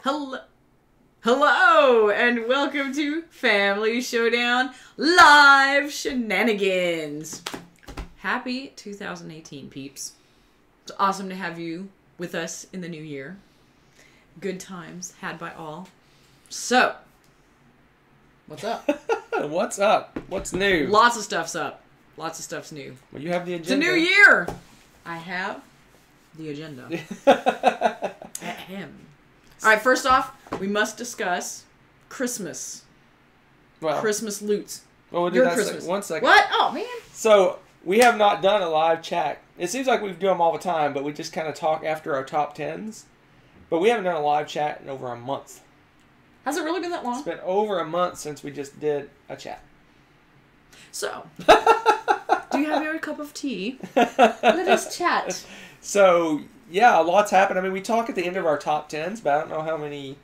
Hello, hello, and welcome to Family Showdown Live Shenanigans. Happy 2018, peeps. It's awesome to have you with us in the new year. Good times had by all. So, what's up? What's up? What's new? Lots of stuff's up. Lots of stuff's new. Well, you have the agenda. It's a new year. I have the agenda. Ahem. All right, first off, we must discuss Christmas. Well, Christmas loot. Well, we'll do Your that Christmas. one second. What? Oh, man. So, we have not done a live chat. It seems like we do them all the time, but we just kind of talk after our top 10s. But we haven't done a live chat in over a month. Has it really been that long? It's been over a month since we just did a chat. So, do you have your cup of tea? Let us chat. So, yeah, a lot's happened. I mean, we talk at the end of our top 10s, but I don't know how many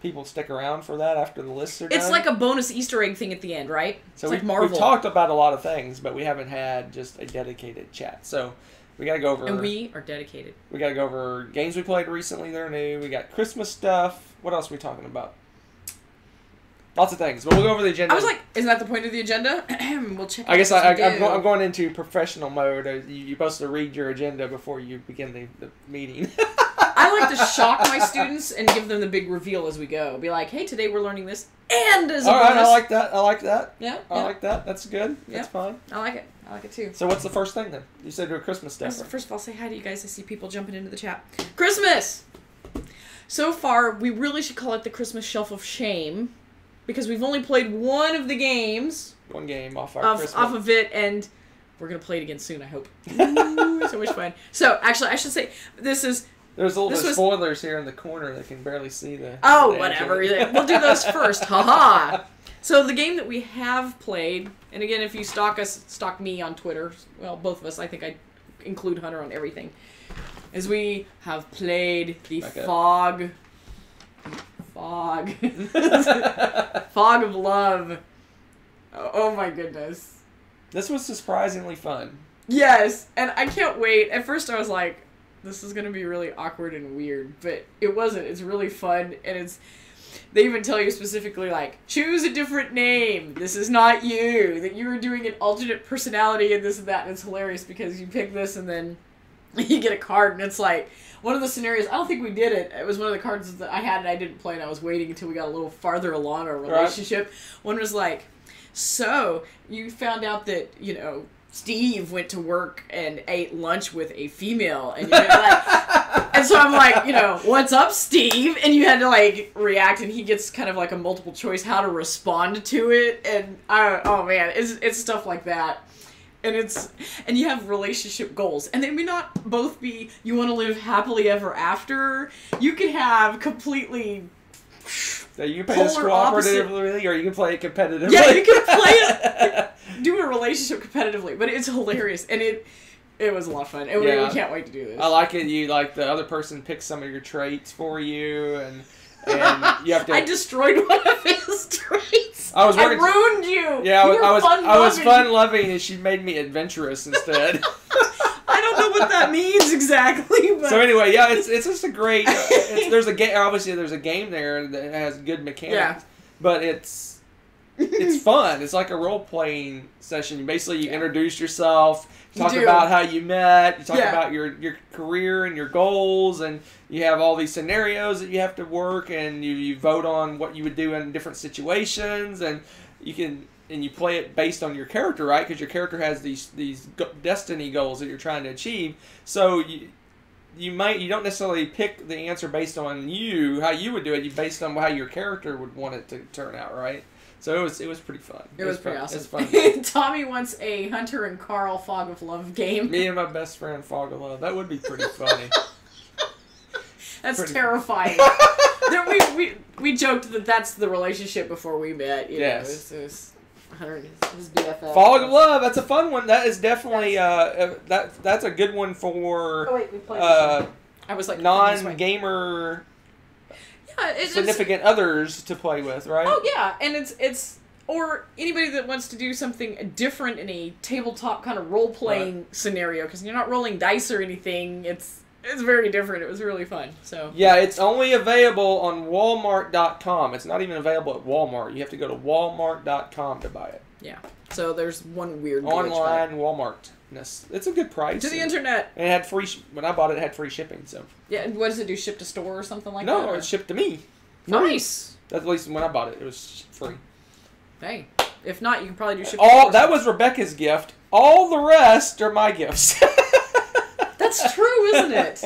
people stick around for that after the lists are done. It's like a bonus Easter egg thing at the end, right? So it's like Marvel. We've talked about a lot of things, but we haven't had just a dedicated chat. So, we got to go over... And we are dedicated. We got to go over games we played recently that are new. We got Christmas stuff. What else are we talking about? Lots of things, but we'll go over the agenda. I was like, isn't that the point of the agenda? We'll check. I guess I'm going into professional mode. You're supposed to read your agenda before you begin the meeting. I like to shock my students and give them the big reveal as we go. Be like, hey, today we're learning this, and as a bonus. All right, I like that. I like that. Yeah, I like that. That's good. Yeah. That's fine. I like it. I like it too. So what's the first thing then? You said do a Christmas stuff. First of all, say hi to you guys. I see people jumping into the chat. Christmas! So far, we really should call it the Christmas Shelf of Shame, because we've only played one of the games. One game off our Christmas. Off of it, and we're going to play it again soon, I hope. Ooh, so much fun. So, actually, I should say, this is... There's a little bit of spoilers here in the corner that can barely see the... Oh, the whatever. We'll do those first. Haha. So, the game that we have played, and again, if you stalk me on Twitter, well, both of us, I think I include Hunter on everything, is we have played the Fog of Love. Oh my goodness. This was surprisingly fun. Yes, and I can't wait. At first I was like, this is going to be really awkward and weird, but it wasn't. It's really fun, and they even tell you specifically, like, choose a different name. This is not you. That you are doing an alternate personality and this and that, and it's hilarious because you pick this and then you get a card, and it's like, one of the scenarios, I don't think we did it. It was one of the cards that I had and I didn't play, and I was waiting until we got a little farther along our relationship. Right. One was like, so, you found out that, you know, Steve went to work and ate lunch with a female, and you're like, and so I'm like, you know, what's up, Steve? And you had to, like, react, and he gets kind of like a multiple choice how to respond to it, and oh man, it's stuff like that. And you have relationship goals. And they may not both be, you want to live happily ever after. You can have completely so you can play this cooperatively, or you can play it competitively. Yeah, you can play it, do a relationship competitively. But it's hilarious. And it was a lot of fun. And we can't wait to do this. I like it. You, like, the other person picks some of your traits for you, and you have to... I destroyed one of his traits. I ruined you. Yeah, I was fun-loving, and she made me adventurous instead. I don't know what that means exactly. But... So anyway, yeah, it's just a great... there's a game. Obviously, there's a game there that has good mechanics. Yeah. But it's fun. It's like a role-playing session. Basically, you introduce yourself, talk about how you met, you talk about your career and your goals, and you have all these scenarios that you have to work, and you vote on what you would do in different situations, and you play it based on your character, right? Because your character has these destiny goals that you're trying to achieve. So you don't necessarily pick the answer based on how you would do it. You based on how your character would want it to turn out, right? So it was pretty fun. It was pretty awesome. It was fun. Tommy wants a Hunter and Carl Fog of Love game. Me and my best friend Fog of Love. That would be pretty funny. That's terrifying. we joked that that's the relationship before we met. Yes. It was Hunter and his BFF. Fog of Love. That's a fun one. That is definitely that's a good one for we played this one. I was like non-gamer. Significant others to play with, right? Oh yeah, and it's or anybody that wants to do something different in a tabletop kind of role-playing scenario, because you're not rolling dice or anything. It's very different. It was really fun. So yeah, it's only available on Walmart.com. It's not even available at Walmart. You have to go to Walmart.com to buy it. Yeah. So there's one weird online Walmart-ness. It's a good price. To the internet. And it had free. When I bought it, it had free shipping. So yeah. And what does it do? Ship to store or something like that? No, it shipped to me. Nice. That's at least when I bought it. It was free. Hey, if not, you can probably do ship. That was Rebecca's gift. All the rest are my gifts. That's true, isn't it?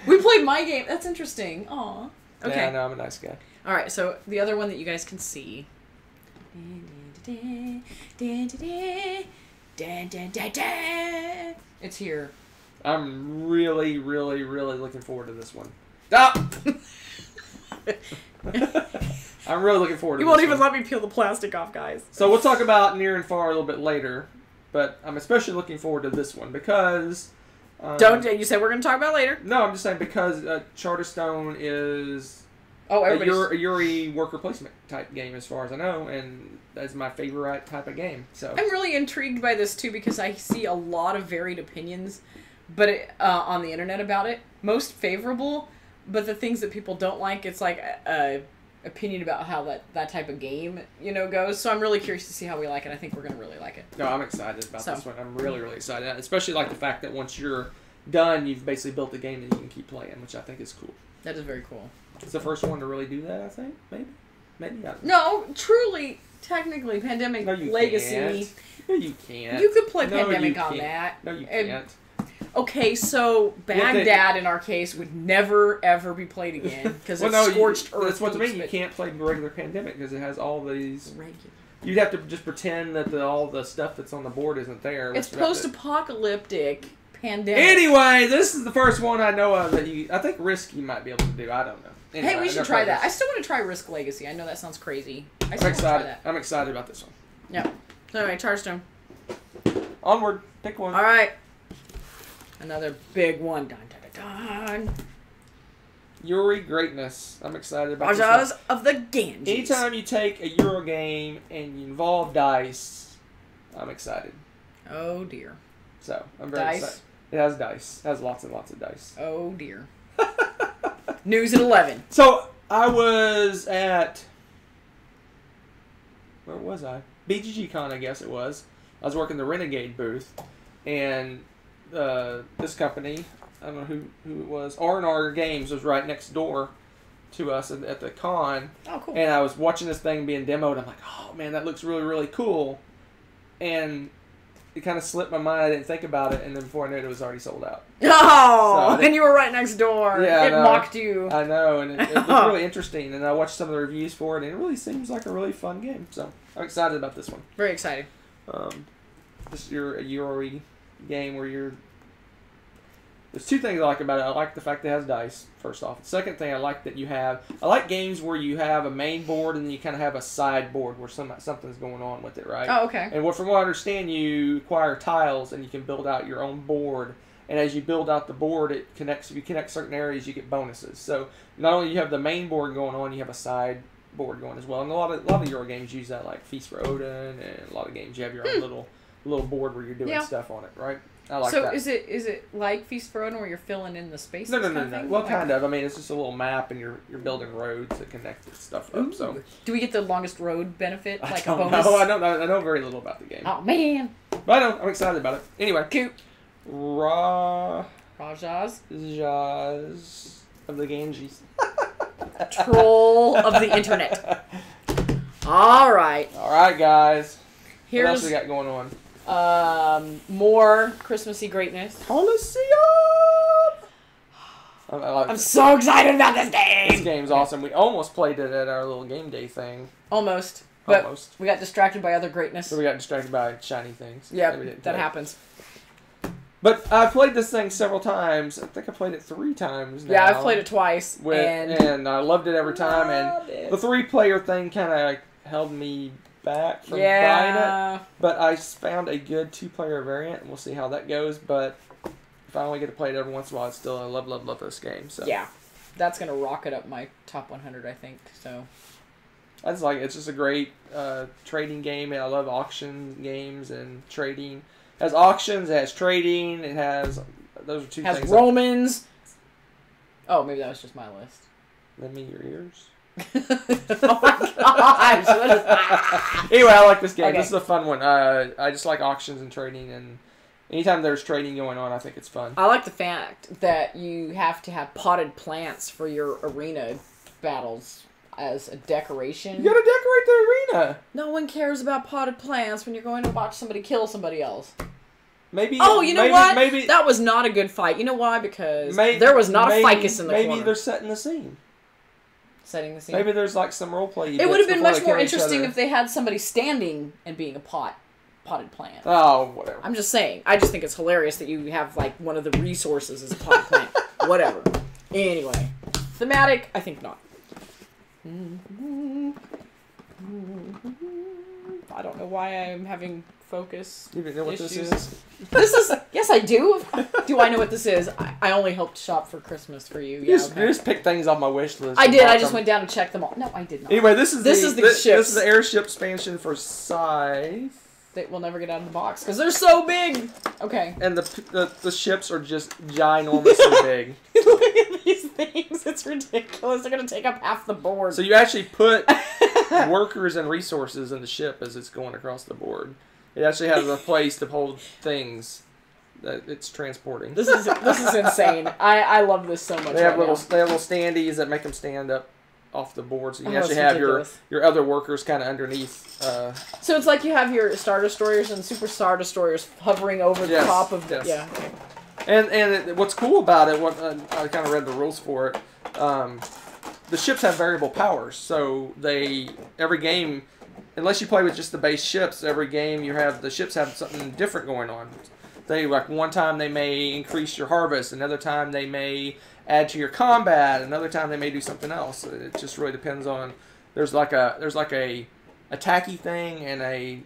We played my game. That's interesting. Aw. Okay. Yeah, no, I'm a nice guy. All right. So the other one that you guys can see. It's here. I'm really, really, really looking forward to this one. Stop! I'm really looking forward to this. You won't even let me peel the plastic off, guys. So we'll talk about Near and Far a little bit later, but I'm especially looking forward to this one because... you said we're going to talk about it later? No, I'm just saying because Charterstone is a Yuri worker placement type game as far as I know, and that's my favorite type of game. So I'm really intrigued by this too because I see a lot of varied opinions on the internet about it. Most favorable, but the things that people don't like, it's like opinion about how that type of game, goes. So I'm really curious to see how we like it. I think we're going to really like it. No, I'm excited about this one. I'm really, really excited. Especially like the fact that once you're done, you've basically built the game that you can keep playing, which I think is cool. That is very cool. It's the first one to really do that, I think. Maybe. I don't know. No, truly, technically, Pandemic Legacy. Can't. No, you can't. You could play Pandemic on that. No, you can't. Okay, so Baghdad in our case would never ever be played again because it's scorched earth. That's what I mean. You can't play regular Pandemic because it has all these. You'd have to just pretend that all the stuff that's on the board isn't there. It's post-apocalyptic Pandemic. Anyway, this is the first one I know of that I think Risk you might be able to do. I don't know. Anyway, hey, we should try that. I still want to try Risk Legacy. I know that sounds crazy. I'm excited. I'm excited about this one. Yeah. So anyway, Charterstone. Onward. Pick one. All right. Another big one. Dun, dun, dun, dun. Yuri Greatness. I'm excited about Rajas this of the Ganges. Anytime you take a Euro game and you involve dice, I'm excited. Oh, dear. So, I'm very excited. It has dice. It has lots and lots of dice. Oh, dear. News at 11. So, I was at... Where was I? BGG Con, I guess it was. I was working the Renegade booth, and this company, I don't know who it was, R&R Games was right next door to us at the con. Oh, cool. And I was watching this thing being demoed. I'm like, oh, man, that looks really, really cool. And it kind of slipped my mind. I didn't think about it. And then before I knew it was already sold out. Oh, and you were right next door. Yeah, it mocked you. I know. And it looked really interesting. And I watched some of the reviews for it. And it really seems like a really fun game. So I'm excited about this one. Very excited. This is a Yuri game where there's two things I like about it. I like the fact that it has dice, first off. The second thing I like that I like games where you have a main board and then you kind of have a side board where something's going on with it, right? Oh, okay. And from what I understand, you acquire tiles and you can build out your own board. And as you build out the board, if you connect certain areas, you get bonuses. So not only do you have the main board going on, you have a side board going as well. And a lot of Euro games use that, like Feast for Odin, and a lot of games you have your own little board where you're doing stuff on it, right? I like that. So is it like Feast for Odin where you're filling in the spaces? No. Well, kind of. I mean, it's just a little map, and you're building roads that connect this stuff up. So, do we get the longest road benefit, like a bonus? No, I know very little about the game. Oh man! But I know, I'm excited about it. Anyway, cute. Rajas of the Ganges. Troll of the internet. All right, guys. What else we got going on? More Christmassy greatness. Coliseum! I'm so excited about this game! This game's awesome. We almost played it at our little game day thing. Almost. We got distracted by other greatness. So we got distracted by shiny things. Yeah, that happens. But I've played this thing several times. I think I played it 3 times now. Yeah, I've played it twice. And I loved it every time. And the 3-player thing kind of held me back from buying it. But I found a good 2-player variant, and we'll see how that goes. But if I only get to play it every once in a while, I love this game. So yeah, that's gonna rocket up my top 100, I think. So it's just a great trading game, and I love auction games and trading. It has auctions, it has trading, it has those are 2 things. It has Romans. Oh, maybe that was just my list. Lend me your ears. Oh my gosh. Anyway, I like this game. Okay. This is a fun one. I just like auctions and trading, and anytime there's trading going on, I think it's fun. I like the fact that you have to have potted plants for your arena battles as a decoration. You gotta decorate the arena. No one cares about potted plants when you're going to watch somebody kill somebody else. Maybe. Oh, you know what? Maybe that was not a good fight. You know why? Because there was not a ficus in the corner. Maybe they're setting the scene. Setting the scene. Maybe there's like some role play. It would have been much more interesting if they had somebody standing and being a potted plant. Oh, whatever. I'm just saying. I just think it's hilarious that you have like one of the resources as a potted plant. Whatever. Anyway, thematic. I think not. I don't know why I'm having focus. You even know what issues. this is? Yes, I do. Do I know what this is? I only hope to shop for Christmas for you. You just picked things off my wish list. I did. I just went down and checked them all. No, I did not. Anyway, this is the ships. This is the airship expansion for Scythe. They will never get out of the box because they're so big. Okay. And the ships are just ginormously big. Look at these things. It's ridiculous. They're going to take up half the board. So you actually put workers and resources in the ship as it's going across the board. It actually has a place to hold things that it's transporting. This is insane. I love this so much. They have little standees that make them stand up off the board, so you actually have your other workers kind of underneath. So it's like you have your Star Destroyers and Super Star Destroyers hovering over the top of the... Yes. Yeah. And what's cool about it, I kind of read the rules for it, the ships have variable powers, so every game, unless you play with just the base ships, every game the ships have something different going on. One time they may increase your harvest, another time they may add to your combat, another time they may do something else. It just really depends on. There's like a attacky thing and a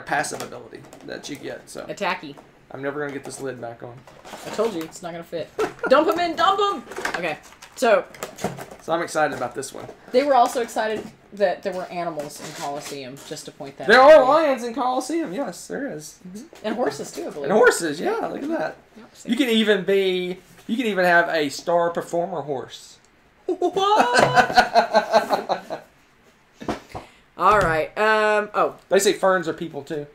passive ability that you get. So attacky. I'm never gonna get this lid back on. I told you it's not gonna fit. Dump them in. Dump them. Okay. So I'm excited about this one. They were also excited that there were animals in Colosseum, just to point that out. There are lions in Colosseum, yes, there is. Mm-hmm. And horses, too, I believe. And horses, yeah, look at that. Yep, you can even have a star performer horse. What? All right. They say ferns are people, too.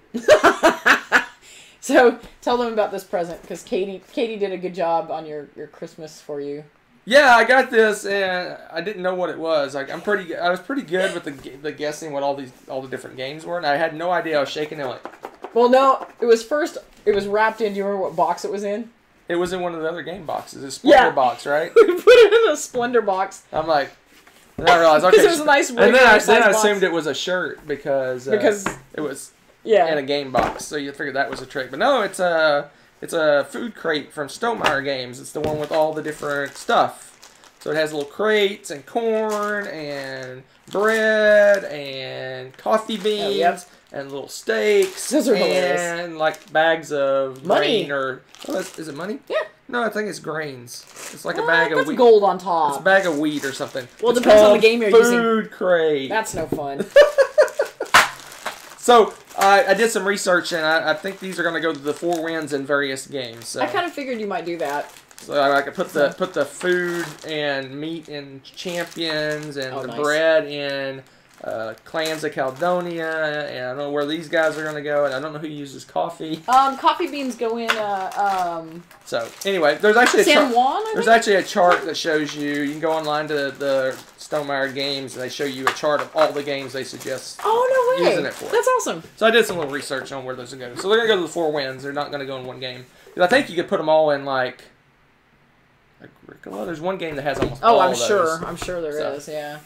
So, tell them about this present, because Katie did a good job on your Christmas for you. Yeah, I got this, and I didn't know what it was. I was pretty good with the guessing what all the different games were, and I had no idea. I was shaking it like. Well, no, it was wrapped in. Do you remember what box it was in? It was in one of the other game boxes. A Splendor box, right? We put it in a Splendor box. I'm like, and then I realized okay. Because it was a nice. And then I assumed it was a shirt because it was in a game box, so you figured that was a trick. But no, it's a food crate from Stonemaier Games. It's the one with all the different stuff. So it has little crates and corn and bread and coffee beans and little steaks. Those are hilarious. And like bags of money. grain or is it money? Yeah. No, I think it's grains. It's like a bag of wheat. Gold on top. It's a bag of wheat or something. Well, it depends on the game you're using. Food crate. That's no fun. So I did some research, and I think these are going to go to the 4 wins in various games. So. I kind of figured you might do that. So I could put the food and meat in champions, and the nice. bread in Clans of Caledonia, and I don't know where these guys are going to go, and I don't know who uses coffee. Coffee beans go in. So anyway, there's actually San Juan. There's actually a chart that shows you. You can go online to the Stonemaier Games, and they show you a chart of all the games they suggest. Oh no way! Using it for. That's awesome. So I did some little research on where those are going. So they're going to go to the 4 wins. They're not going to go in one game. Because I think you could put them all in like. Agricola. There's one game that has almost all I'm of those. sure. I'm sure there is. Yeah.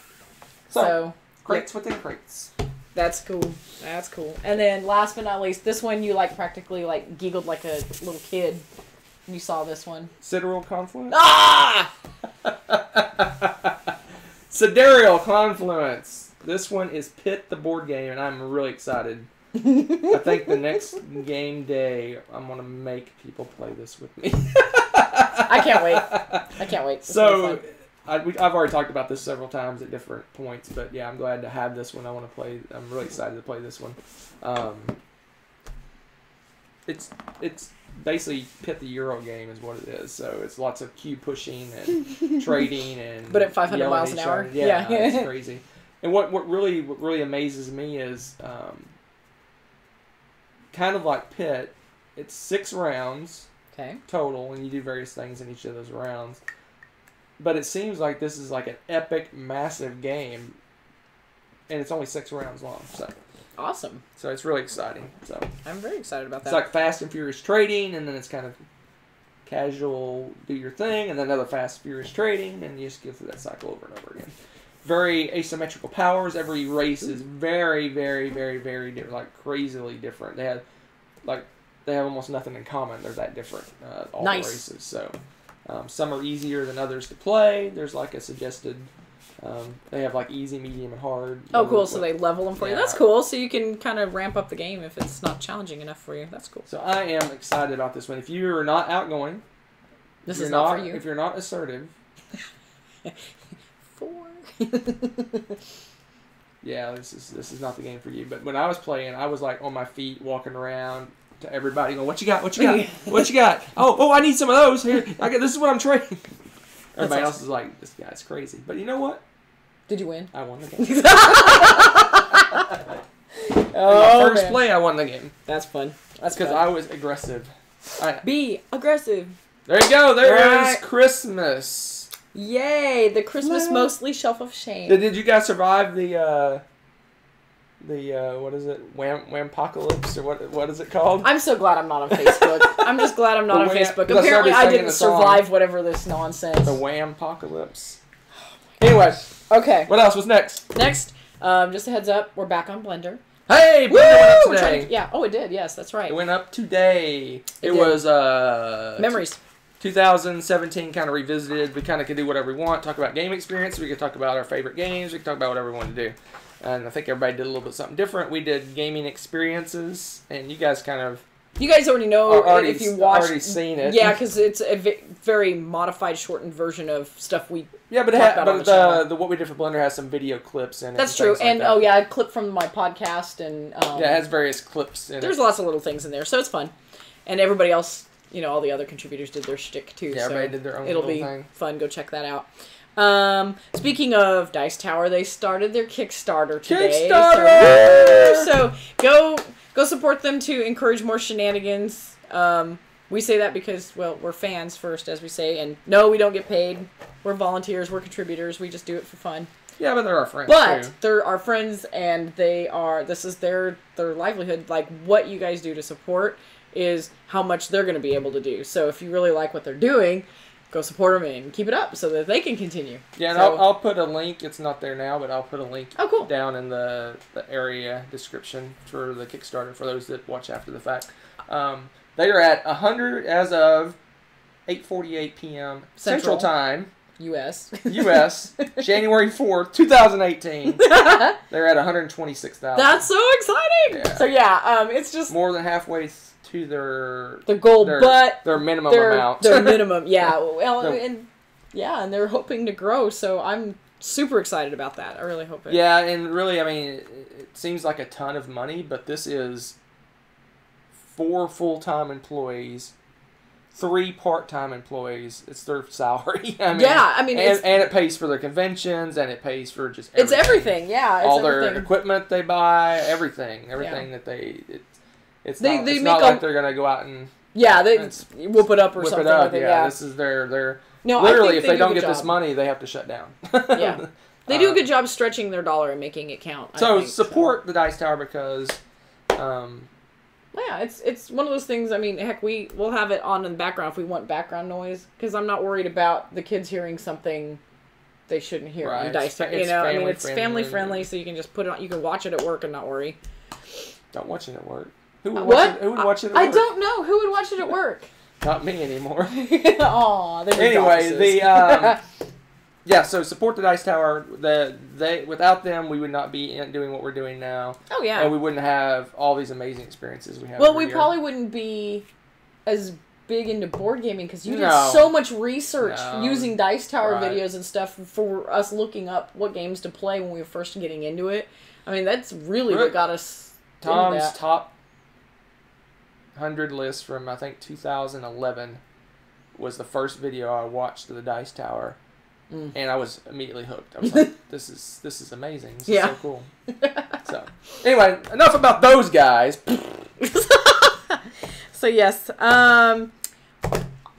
So crates within crates. That's cool. That's cool. And then last but not least, this one you practically giggled like a little kid when you saw this one. Sidereal Confluence. Ah! Sidereal Confluence. This one is Pit the board game, and I'm really excited. I think the next game day, I'm going to make people play this with me. I can't wait. It's so, I've already talked about this several times at different points, but yeah, I'm glad to have this one. I'm really excited to play this one. It's basically Pit the Euro game is what it is. So it's lots of cube pushing and trading and. But at 500 miles an hour. Yeah, it's crazy. And what really amazes me is, kind of like Pit, it's 6 rounds. Okay. Total, and you do various things in each of those rounds. But it seems like this is like an epic, massive game, and it's only 6 rounds long. So awesome. So it's really exciting. So I'm very excited about that. It's like Fast and Furious trading, and then it's kind of casual, do your thing, and then another Fast and Furious trading, and you just go through that cycle over and over again. Very asymmetrical powers. Every race is very, very, very, very different, like crazily different. They have almost nothing in common. They're that different, all the races. So some are easier than others to play. There's like a suggested, they have like easy, medium, and hard. Oh, cool. So they level them for you. That's cool. So you can kind of ramp up the game if it's not challenging enough for you. That's cool. So I am excited about this one. If you're not outgoing, this is not for you. If you're not assertive. 4. Yeah, this is not the game for you. But when I was playing, I was like on my feet, walking around to everybody, going, "What you got? What you got? What you got? Oh, I need some of those here. This is what I'm trading." Everybody else is like, "This guy's crazy." But you know what? Did you win? I won the game. My first play, I won the game. That's fun. That's because I was aggressive. Be aggressive. There you go. There is Christmas. Yay! The Christmas mostly shelf of shame. Did you guys survive the what is it? Wham-apocalypse, or what is it called? I'm so glad I'm not on Facebook. I'm just glad I'm not on Facebook. Apparently I didn't survive whatever this nonsense. The Wham-apocalypse. Anyway. Okay. What else was next? Next, just a heads up, we're back on Blender. Hey, Blender went up today. Yeah, oh it did, yes, that's right. It went up today. It was Memories. 2017 kind of revisited. We kind of could do whatever we want. Talk about game experience. We could talk about our favorite games. We could talk about whatever we want to do. And I think everybody did a little bit something different. We did gaming experiences, and you guys kind of... You guys already know if you watched... already seen it. Yeah, because it's a very modified, shortened version of stuff we but the what we did for Blender has some video clips in it. That's true. And a clip from my podcast. And it has various clips in it. There's lots of little things in there, so it's fun. And everybody else... all the other contributors did their shtick too. Yeah, everybody did their own little thing. It'll be fun. Go check that out. Speaking of Dice Tower, they started their Kickstarter today. Kickstarter! So go support them to encourage more shenanigans. We say that because, well, we're fans first, as we say, and no, we don't get paid. We're volunteers. We're contributors. We just do it for fun. Yeah, but they're our friends But too. They're our friends, and this is their livelihood. Like, what you guys do to support is how much they're going to be able to do. So if you really like what they're doing, go support them and keep it up so that they can continue. Yeah, and I'll put a link. It's not there now, but I'll put a link down in the area description for the Kickstarter for those that watch after the fact. They are at 100 as of 8:48 p.m. Central Time. U.S. January 4th, 2018. They're at 126,000. That's so exciting! Yeah. So yeah, it's just... more than halfway to their goal, but... Their minimum amount. Their minimum, yeah. Well, and they're hoping to grow, so I'm super excited about that. I really hope it... Yeah, and really, I mean, it seems like a ton of money, but this is 4 full-time employees, 3 part-time employees. It's their salary. And it pays for their conventions, and it pays for just everything. It's everything, yeah. It's all their equipment they buy, everything that they. It's not like they're gonna go out and they whoop it up or something. This is their. No, literally, if they don't get this money, they have to shut down. Yeah, they do a good job stretching their dollar and making it count. So support the Dice Tower because. Yeah, it's one of those things. I mean, heck, we'll have it on in the background if we want background noise, because I'm not worried about the kids hearing something they shouldn't hear on Dice Tower. It's family friendly, so you can just put it on. You can watch it at work and not worry. Don't watch it at work. Who would watch it at work? I don't know. Who would watch it at work? Not me anymore. Aw. Anyway, so support the Dice Tower. Without them, we would not be doing what we're doing now. Oh, yeah. And we wouldn't have all these amazing experiences we have. Well, we probably wouldn't be as big into board gaming because you did so much research using Dice Tower videos and stuff for us looking up what games to play when we were first getting into it. I mean, that's really what got us Tom's into that. top 100 list from, I think, 2011 was the first video I watched of the Dice Tower. And I was immediately hooked. I was like, this is amazing. This is so cool. So, anyway, enough about those guys. So, yes.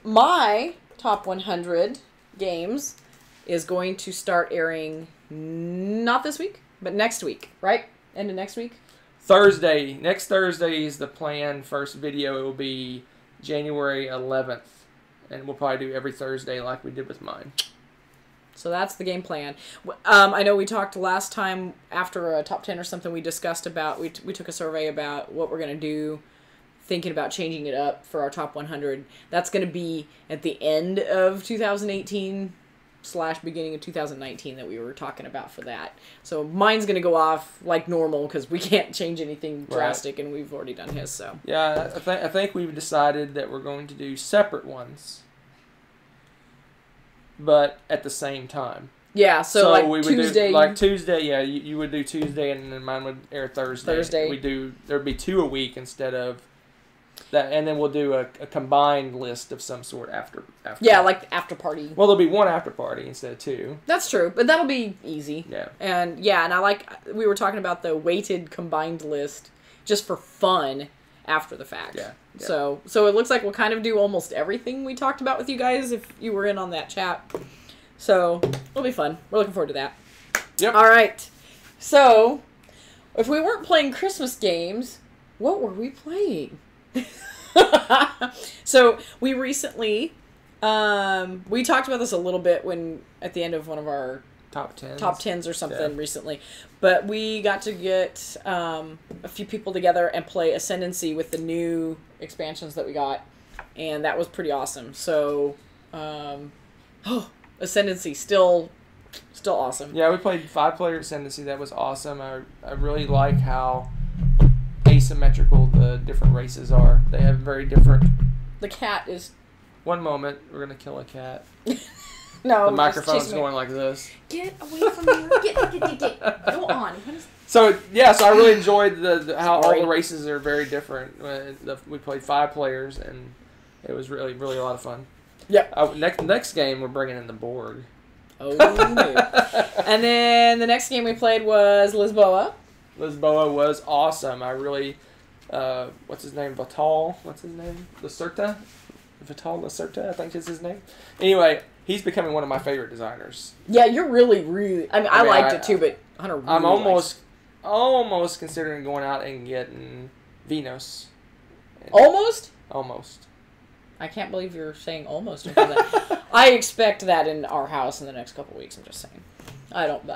My top 100 games is going to start airing not this week, but next week, right? End of next week? Next Thursday is the planned first video. It will be January 11th. And we'll probably do every Thursday like we did with mine. So that's the game plan. I know we talked last time after a top 10 or something, we discussed about, we took a survey about what we're going to do, thinking about changing it up for our top 100. That's going to be at the end of 2018 / beginning of 2019 that we were talking about for that. So mine's going to go off like normal because we can't change anything drastic and we've already done his. So yeah, I think we've decided that we're going to do separate ones, but at the same time. Yeah, so like we would Tuesday. Tuesday, yeah, you would do Tuesday and then mine would air Thursday. There'd be 2 a week instead of that, and then we'll do a combined list of some sort after. Yeah, like the after party. Well, there'll be 1 after party instead of 2. That's true, but that'll be easy. Yeah. And we were talking about the weighted combined list just for fun after the fact. Yeah. So it looks like we'll kind of do almost everything we talked about with you guys if you were in on that chat. So it'll be fun. We're looking forward to that. Yep. All right. So if we weren't playing Christmas games, what were we playing? So we recently, we talked about this a little bit at the end of one of our top 10s or something recently, but we got to get a few people together and play Ascendancy with the new expansions that we got, and that was pretty awesome. So Ascendancy still awesome. Yeah, we played 5-player Ascendancy. That was awesome. I really like how asymmetrical the different races are. They have very different. The cat is. One moment, we're gonna kill a cat. No, the microphone's going like this. Get away from me! Get! Go on. So yeah, so I really enjoyed how all the races are very different. We played 5 players, and it was really a lot of fun. Yeah. Next game we're bringing in the Borg. Oh no! And then the next game we played was Lisboa. Lisboa was awesome. I really, what's his name? Vital? What's his name? Lacerta? Vital Lacerta, I think is his name. Anyway, he's becoming one of my favorite designers. Yeah, you're really. I mean, I liked it too, but Hunter really I'm almost considering going out and getting Venus. Almost? Almost. I can't believe you're saying almost. I expect that in our house in the next couple weeks. I'm just saying. I don't.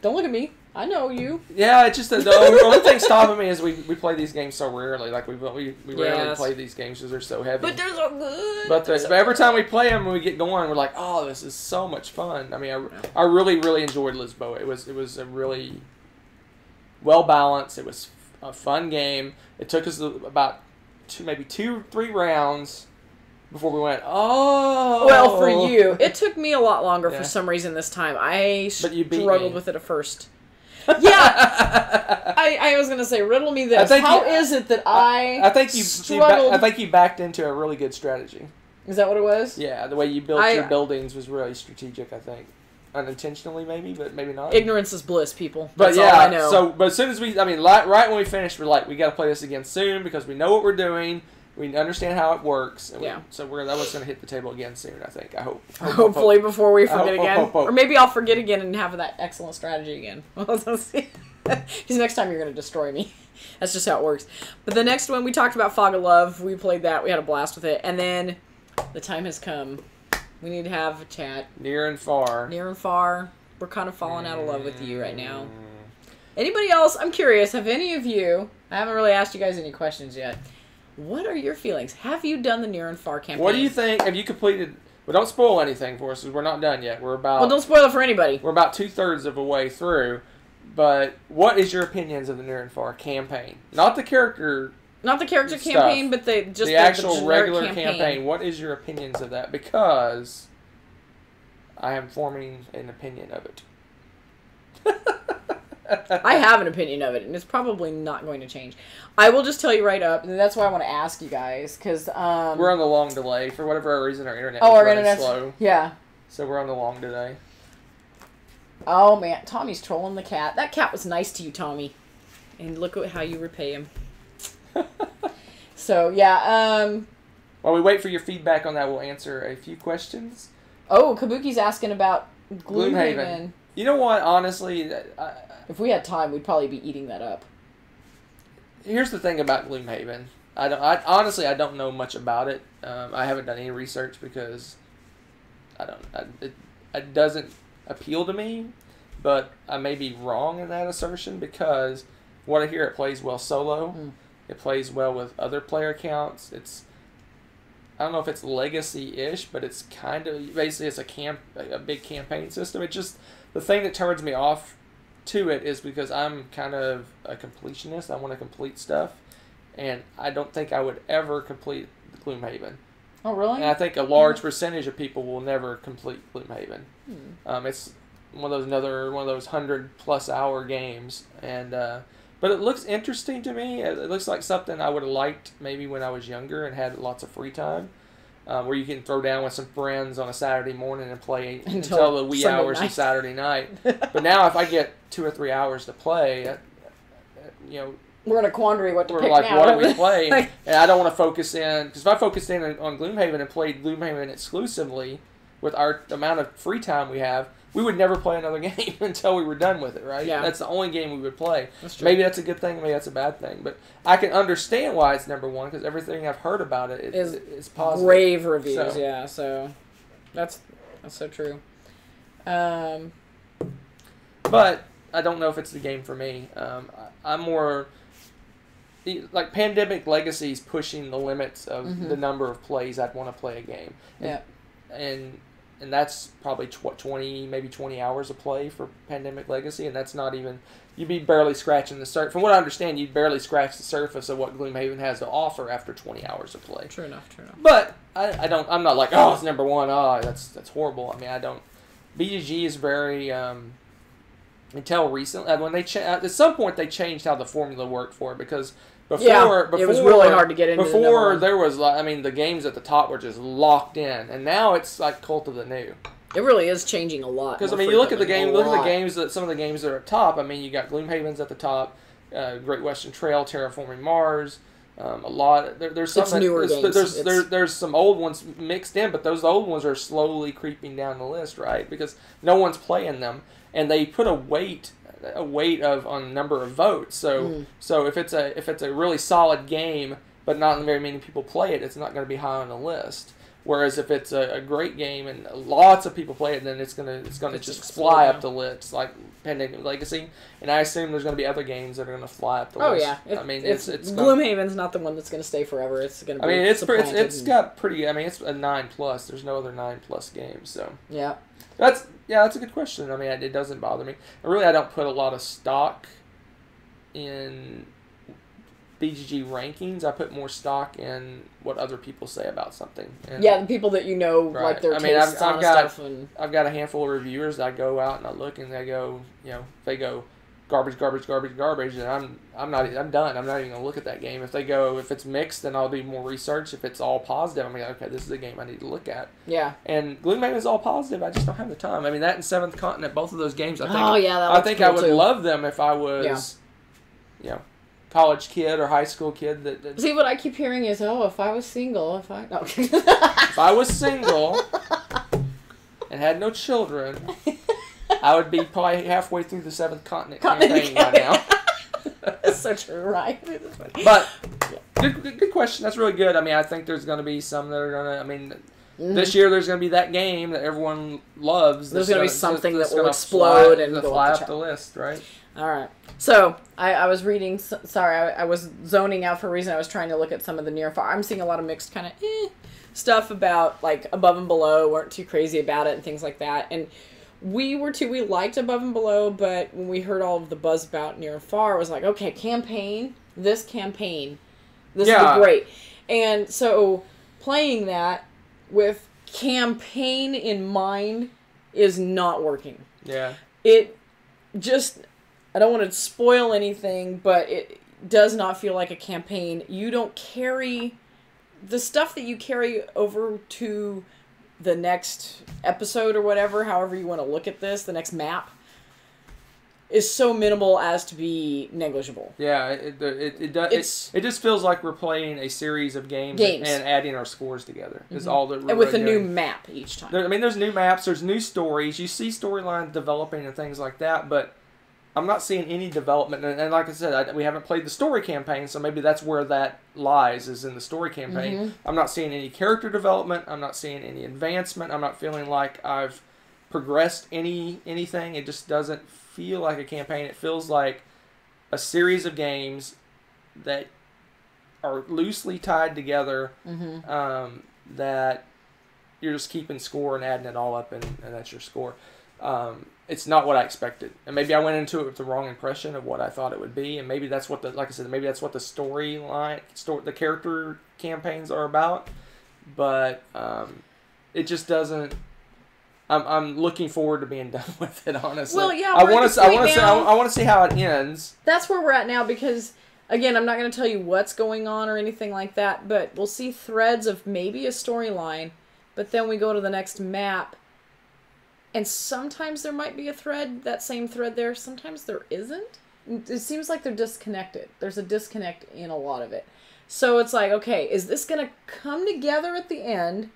Don't look at me. I know you. Yeah, it's just the only thing stopping me is we play these games so rarely. Like we rarely play these games because they're so heavy. But they're so good. But every time we play them, when we get going, we're like, oh, this is so much fun. I mean, I really enjoyed Lisboa. It was a really well balanced. It was a fun game. It took us about 2-3 rounds before we went, oh. Well, for you, it took me a lot longer for some reason this time. I struggled with it at first. Yeah, I was gonna say, riddle me this. How is it that I think you struggled? I think you backed into a really good strategy. Is that what it was? Yeah, the way you built your buildings was really strategic. I think unintentionally, maybe, but maybe not. Ignorance is bliss, people. That's all I know. But as soon as right when we finished, we're like, we got to play this again soon because we know what we're doing. We understand how it works. And so that was going to hit the table again soon, I think. I hope. Hopefully before we forget again. Or maybe I'll forget again and have that excellent strategy again. Let's see. Because next time you're going to destroy me. That's just how it works. But the next one, we talked about Fog of Love. We played that. We had a blast with it. And then the time has come. We need to have a chat. Near and far. Near and far. We're kind of falling out of love with you right now. Anybody else? I'm curious. Have any of you... I haven't really asked you guys any questions yet. What are your feelings? Have you done the Near and Far campaign? What do you think? Have you completed... Well, don't spoil anything for us because we're not done yet. We're about... Well, don't spoil it for anybody. We're about 2/3 of a way through. But what is your opinions of the Near and Far campaign? Not the character... Not the character campaign, but the actual regular campaign. What is your opinions of that? Because I am forming an opinion of it. I have an opinion of it, and it's probably not going to change. I will just tell you right up, and that's why I want to ask you guys, because... we're on the long delay. For whatever reason, our internet our running internet's slow. Yeah. So we're on the long delay. Oh, man. Tommy's trolling the cat. That cat was nice to you, Tommy. And look at how you repay him. So, yeah, While we wait for your feedback on that, we'll answer a few questions. Oh, Kabuki's asking about Gloomhaven. You know what? Honestly, if we had time, we'd probably be eating that up. Here's the thing about Gloomhaven. Honestly, I don't know much about it. I haven't done any research because it doesn't appeal to me. But I may be wrong in that assertion because what I hear, it plays well solo. It plays well with other player counts. I don't know if it's legacy-ish, but it's kind of basically it's a big campaign system. It just the thing that turns me off to it is because I'm kind of a completionist. I want to complete stuff, and I don't think I would ever complete Gloomhaven. Oh, really? And I think a large percentage of people will never complete Gloomhaven. It's one of those 100+ hour games, and but it looks interesting to me. It looks like something I would have liked maybe when I was younger and had lots of free time, where you can throw down with some friends on a Saturday morning and play until the wee Sunday hours night. of Saturday night. But now if I get 2 or 3 hours to play, we're in a quandary what to we're pick like, now. what do we play? And I don't want to focus in, because if I focused in on Gloomhaven and played Gloomhaven exclusively with our amount of free time we have, we would never play another game until we were done with it, right? Yeah. That's the only game we would play. That's true. Maybe that's a good thing, maybe that's a bad thing. But I can understand why it's number one, because everything I've heard about it is positive. Rave reviews, So. yeah. So that's so true. But I don't know if it's the game for me. I'm more... Like, Pandemic Legacy's pushing the limits of the number of plays I'd want to play a game. Yeah. And that's probably 20 hours of play for Pandemic Legacy, and that's not even... You'd be barely scratching the surface. From what I understand, you'd barely scratch the surface of what Gloomhaven has to offer after 20 hours of play. True enough. But I'm not like, oh, it's number one. Oh, that's horrible. I mean, I don't... BGG is very... until recently, when at some point they changed how the formula worked for it, because before it was really hard to get into. Before there was, the games at the top were just locked in, and now it's like Cult of the New. It really is changing a lot. Because you look at the game, some of the games that are at top. I mean, you got Gloomhaven's at the top, Great Western Trail, Terraforming Mars. A lot. There's some newer games. There's some old ones mixed in, but those old ones are slowly creeping down the list, right? Because no one's playing them. And they put a weight on number of votes. So if it's a really solid game, but not very many people play it, it's not going to be high on the list. Whereas if it's a great game and lots of people play it, then it's gonna just fly up the list, like Pandemic Legacy. And I assume there's going to be other games that are going to fly up the list. Oh yeah, I mean it's Gloomhaven's not the one that's going to stay forever. It's going to be. I mean it's got pretty. I mean it's a 9+. There's no other 9+ games. So yeah. That's a good question. I mean, it doesn't bother me. I don't put a lot of stock in BGG rankings. I put more stock in what other people say about something. And, the people that right. like their tastes on stuff. I've got a handful of reviewers that I go out and I look and they go, they go garbage, and I'm done. I'm not even gonna look at that game. If it's mixed, then I'll do more research. If it's all positive, I'm like, okay, this is a game I need to look at. Yeah. And Gloomhaven is all positive. I just don't have the time. I mean, that and Seventh Continent, both of those games, I think. Oh yeah, that looks cool I would too. love them if I was, college kid or high school kid. That See, what I keep hearing is, if I was single, if I was single and had no children, I would be probably halfway through the Seventh Continent campaign right now. That's so true, right? But good question. That's really good. I mean, I think there's going to be some that are going to. I mean, this year there's going to be that game that everyone loves. There's going to be something that will explode and go fly up the list, right? All right. So I was reading. Sorry, I was zoning out for a reason. I was trying to look at some of the near far. I'm seeing a lot of mixed kind of stuff about like Above and Below. Weren't too crazy about it and things like that. And we liked Above and Below, but when we heard all of the buzz about Near and Far, it was like, okay, this campaign, this will be great. And so playing that with campaign in mind is not working. Yeah. It just, I don't want to spoil anything, but it does not feel like a campaign. You don't carry the stuff that you carry over to the next episode or whatever, however you want to look at this, the next map, is so minimal as to be negligible. Yeah, it does. It just feels like we're playing a series of games. And adding our scores together. Is all that we're and with a doing. new map each time. There's new maps, there's new stories. You see storylines developing and things like that, but I'm not seeing any development. And like I said, we haven't played the story campaign, so maybe that's where that lies, is in the story campaign. I'm not seeing any character development. I'm not seeing any advancement. I'm not feeling like I've progressed anything. It just doesn't feel like a campaign. It feels like a series of games that are loosely tied together, that you're just keeping score and adding it all up, and that's your score. It's not what I expected, and maybe I went into it with the wrong impression of what I thought it would be, and maybe that's what like I said, maybe that's what the the character campaigns are about, but it just doesn't. I'm looking forward to being done with it, honestly. Well, yeah, I want to see how it ends. That's where we're at now, because again, I'm not going to tell you what's going on or anything like that, but we'll see threads of maybe a storyline, but then we go to the next map, and sometimes there might be a thread, that same thread there, sometimes there isn't. It seems like they're disconnected. There's a disconnect in a lot of it. So it's like, okay, is this going to come together at the end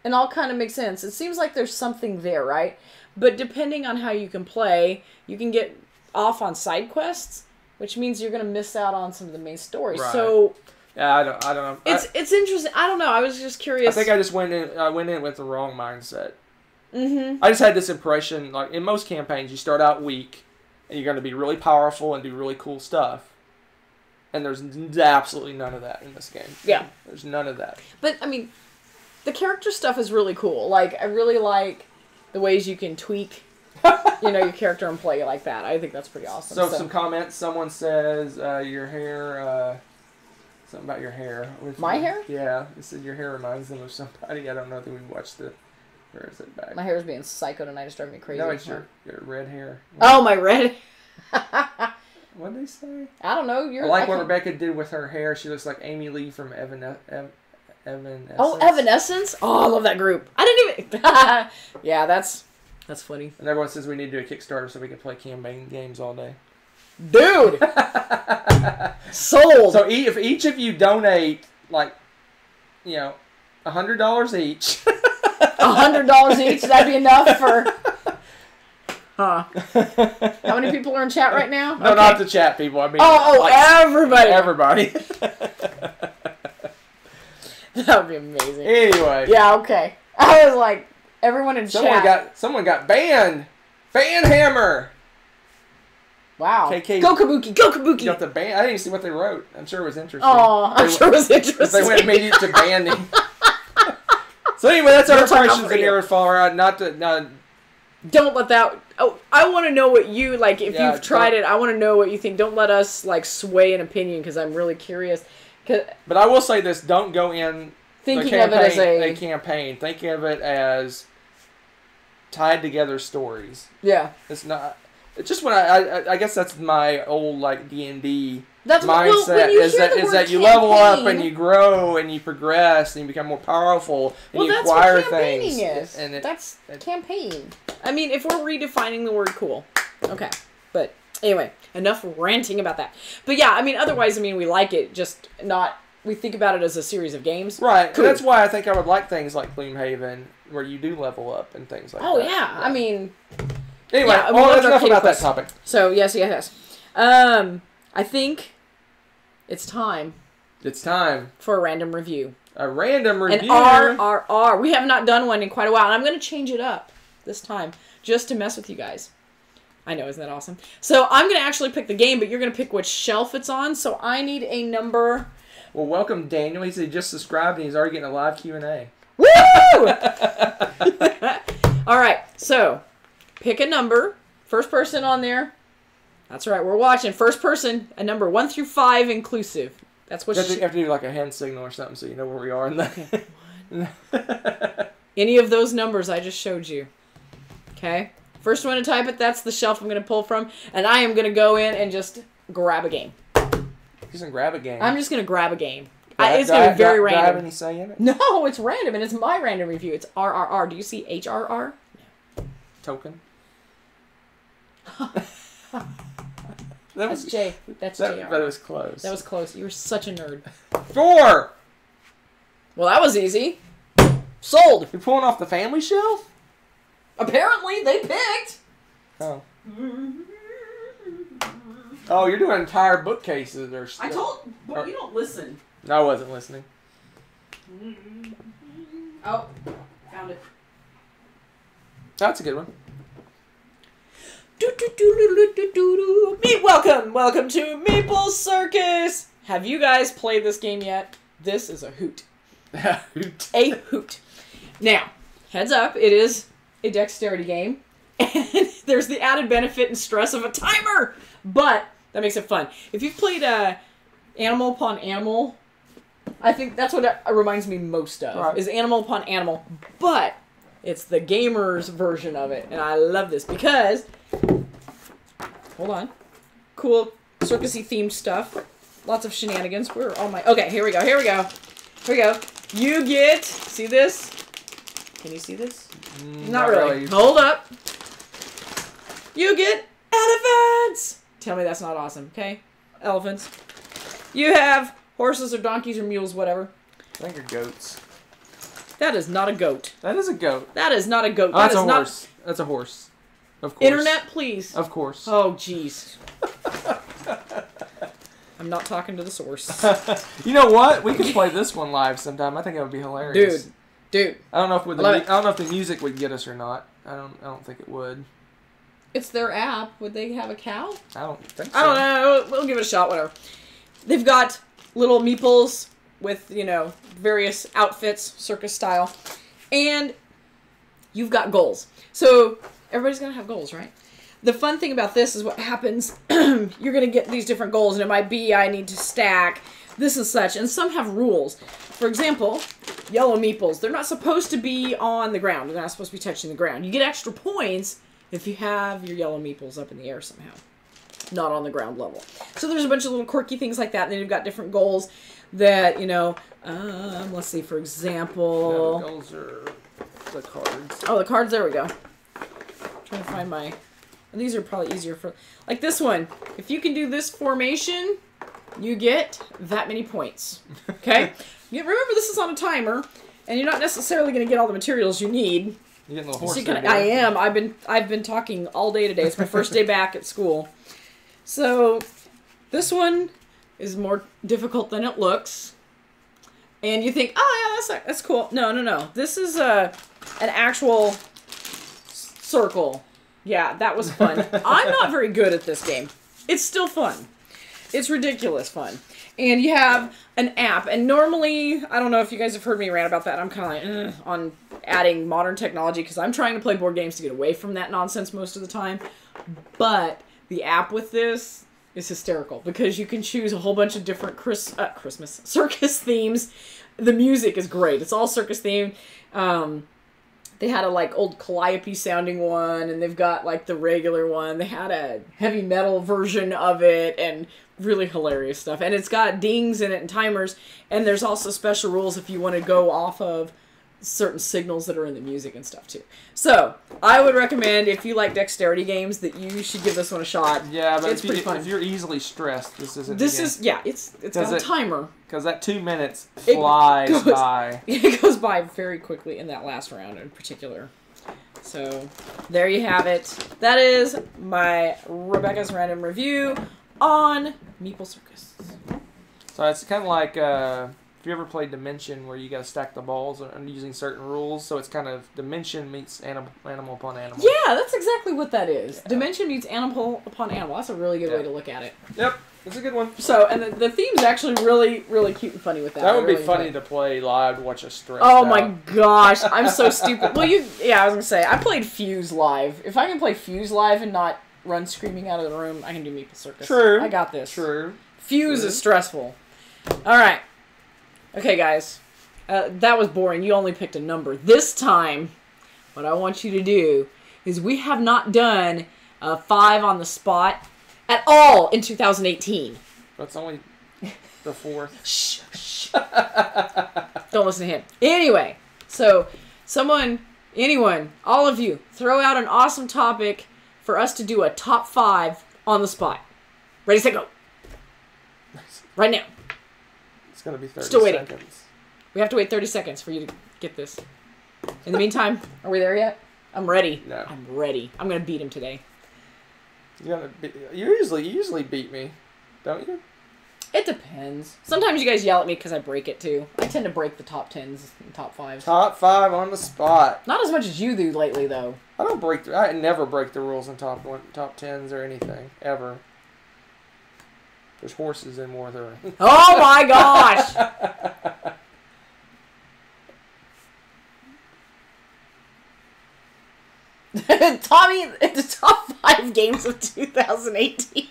and all kind of make sense? It seems like there's something there, right? But depending on how you can play, you can get off on side quests, which means you're going to miss out on some of the main story. Right. So yeah, I don't know. It's interesting. I don't know. I was just curious. I think I just went in with the wrong mindset. I just had this impression, like in most campaigns, you start out weak, and you're going to be really powerful and do really cool stuff. And there's absolutely none of that in this game. Yeah. There's none of that. But, I mean, the character stuff is really cool. Like, I really like the ways you can tweak, your character and play like that. I think that's pretty awesome. So some comments. Someone says, your hair, something about your hair. My hair? Yeah. It said your hair reminds them of somebody. I don't know if we watched the... Where is it back? My hair is being psycho tonight. It's driving me crazy. No, it's your red hair. Oh, my red. What did they say? I don't know. I like what Rebecca did with her hair. She looks like Amy Lee from Evanescence. Oh, Evanescence? Oh, I love that group. I didn't even... Yeah, that's funny. And everyone says we need to do a Kickstarter so we can play campaign games all day. Dude! Sold! So if each of you donate, like, $100 each... $100 each, that'd be enough for... Huh. How many people are in chat right now? No, not the chat people. I mean... everybody! Everybody. That would be amazing. Anyway. Yeah, okay. I was like, everyone in chat... Someone got banned! Ban Hammer! Wow. KK, go Kabuki! Go Kabuki! Got the ban. I didn't even see what they wrote. I'm sure it was interesting. Oh, I'm sure it was interesting. They went immediately to banning. So anyway, that's our impressions in Air Fallout. Don't let that... Oh, I want to know what you... Like, if you've tried it, I want to know what you think. Don't let us, like, sway an opinion, because I'm really curious. But I will say this. Don't go in thinking of it as a campaign. Think of it as tied together stories. Yeah. It's not... It's just when I guess that's my old, like, D&D... That's mindset is that you level up and you grow and you progress and you become more powerful and you acquire things. That's campaign. I mean, if we're redefining the word cool. Okay. But anyway, enough ranting about that. But yeah, I mean, otherwise, we like it, just not... We think about it as a series of games. Right. Cool. And that's why I think I would like things like Gloomhaven, where you do level up and things like that. Oh, yeah. I mean... Anyway, that's enough about that topic. So, yes. I think... It's time. It's time. For a random review. A random review? An RRR. We have not done one in quite a while, and I'm going to change it up this time, just to mess with you guys. I know, isn't that awesome? So I'm going to actually pick the game, but you're going to pick which shelf it's on, so I need a number. Well, welcome, Daniel. He just subscribed, and he's already getting a live Q&A. Woo! All right, so pick a number. First person on there. That's right, we're watching. First person, a number 1 through 5 inclusive. That's what you have to do like a hand signal or something so you know where we are in the... Okay. Any of those numbers I just showed you. Okay? First one to type it, that's the shelf I'm going to pull from. And I am going to go in and just grab a game. Just gonna grab a game. I'm just going to grab a game. It's going to be very random. Do I have any say in it? No, it's random, and it's my random review. It's RRR. Do you see HRR? Token. That's J. That's JR. But it was close. That was close. You were such a nerd. 4! Well, that was easy. Sold. You're pulling off the family shelf? Apparently, they picked. Oh. Oh, you're doing entire bookcases or stuff. I told... But you don't listen. No, I wasn't listening. Oh, found it. That's a good one. Welcome to Meeple Circus. Have you guys played this game yet? This is a hoot. Hoot. A hoot. Now, heads up, it is a dexterity game, and there's the added benefit and stress of a timer, but that makes it fun. If you've played Animal Upon Animal, I think that's what it reminds me most of, right. Is Animal Upon Animal, but it's the gamer's version of it, and I love this because, hold on, cool circusy themed stuff, lots of shenanigans. Where are all my, okay, here we go. You get, see this? Can you see this? Not really. Hold up. You get elephants! Tell me that's not awesome, okay? Elephants. You have horses or donkeys or mules, whatever. I think they're goats. That is not a goat. That is a goat. That is not a goat. Oh, that's a horse. That's a horse. Of course. Internet, please. Of course. Oh, jeez. I'm not talking to the source. You know what? We could play this one live sometime. I think it would be hilarious. Dude. I don't know if the music would get us or not. I don't think it would. It's their app. Would they have a cow? I don't think so. I don't know. We'll give it a shot. Whatever. They've got little meeples with, various outfits, circus style, and you've got goals. So everybody's gonna have goals, right? The fun thing about this is what happens. You're gonna get these different goals, and it might be I need to stack this and such, and some have rules. For example, yellow meeples. They're not supposed to be on the ground. They're not supposed to be touching the ground. You get extra points if you have your yellow meeples up in the air somehow, not on the ground level. So there's a bunch of little quirky things like that, and then you've got different goals that, let's see, for example... No, the goals are the cards. Oh, the cards, there we go. Trying to find my... And these are probably easier for... Like this one. If you can do this formation, you get that many points. Okay? Remember, this is on a timer, and you're not necessarily going to get all the materials you need. You're getting a little horse. I am. I've been talking all day today. It's my first day back at school. So, this one is more difficult than it looks. And you think, oh yeah, that's cool. No. This is an actual circle. Yeah, that was fun. I'm not very good at this game. It's still fun. It's ridiculous fun. And you have an app. And normally, I don't know if you guys have heard me rant about that. I'm kind of like, on adding modern technology because I'm trying to play board games to get away from that nonsense most of the time. But the app with this is hysterical because you can choose a whole bunch of different circus themes. The music is great. It's all circus themed. They had a old Calliope sounding one, and they've got the regular one. They had a heavy metal version of it, and really hilarious stuff. And it's got dings in it and timers, and there's also special rules if you want to go off of certain signals that are in the music and stuff too. So I would recommend, if you like dexterity games, that you should give this one a shot. Yeah, but it's pretty fun. If you're easily stressed, this isn't. It's got a timer. Because that 2 minutes flies by. It goes by very quickly in that last round in particular. So there you have it. That is my Rebecca's random review on Meeple Circus. So it's kind of like. If you ever played Dimension, where you got to stack the balls and using certain rules, so it's kind of Dimension meets Animal Upon Animal. Yeah, that's exactly what that is. Yeah. Dimension meets Animal Upon Animal. That's a really good way to look at it. Yep, it's a good one. So, and the theme's actually really, really cute and funny with that. That would be funny to play live to watch us stressed out. Oh my gosh, I'm so stupid. Well, I was gonna say, I played Fuse live. If I can play Fuse live and not run screaming out of the room, I can do Meeple Circus. True. I got this. True. Fuse is stressful. All right. Okay, guys, that was boring. You only picked a number. This time, what I want you to do is we have not done a 5 on the spot at all in 2018. That's only the 4th. Shh, shh. Don't listen to him. Anyway, so anyone, all of you, throw out an awesome topic for us to do a top 5 on the spot. Ready, set, go. Right now. It's going to be 30 Still waiting. seconds. We have to wait 30 seconds for you to get this. In the meantime, are we there yet? I'm ready. No. I'm ready. I'm going to beat him today. You usually beat me, don't you? It depends. Sometimes you guys yell at me because I break it too. I tend to break the top 10s and top 5s. Top 5 on the spot. Not as much as you do lately, though. I never break the rules in top 10s or anything ever. There's horses in more than. Oh my gosh! Tommy, the top 5 games of 2018.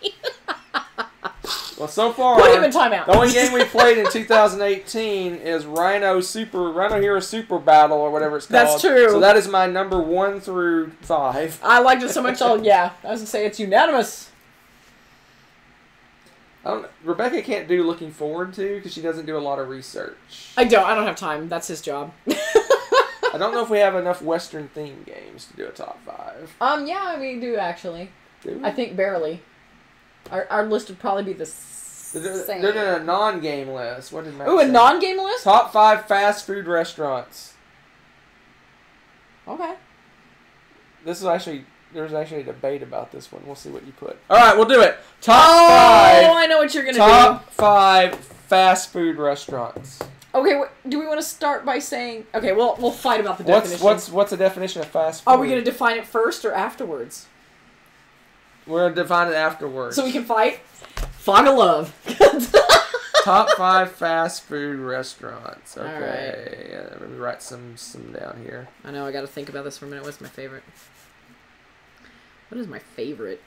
Well, so far, put him in timeout. The only game we played in 2018 is Rhino Hero Super Battle or whatever it's called. That's true. So that is my number 1 through 5. I liked it so much. Yeah, I was gonna say it's unanimous. Rebecca can't do looking forward to because she doesn't do a lot of research. I don't have time. That's his job. I don't know if we have enough Western themed games to do a top 5. Yeah, we do actually. Do we? I think barely. Our list would probably be the same. They're doing a non-game list. What did Matt Ooh, say? a non-game list? Top 5 fast food restaurants. Okay. There's actually a debate about this one. We'll see what you put. All right, we'll do it. Top 5. Oh, I know what you're gonna do. Top 5 fast food restaurants. Okay, do we want to start by saying? Okay, we'll fight about the definition. What's the definition of fast food? Are we gonna define it first or afterwards? We're gonna define it afterwards. So we can fight. Fog of love. Top 5 fast food restaurants. Okay. All right. Yeah, let me write some down here. I know. I got to think about this for a minute. What's my favorite? What is my favorite?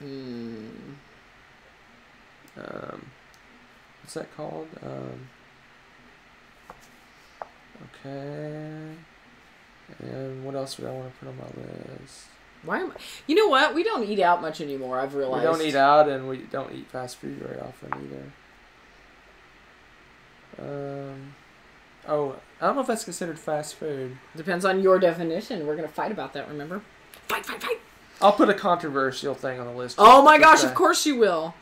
What's that called? Okay. And what else would I want to put on my list? Why am I? You know what? We don't eat out much anymore. I've realized. We don't eat out, and we don't eat fast food very often either. Oh, I don't know if that's considered fast food. Depends on your definition. We're gonna fight about that. Remember? Fight! Fight! Fight! I'll put a controversial thing on the list. Oh my gosh! Of course you will.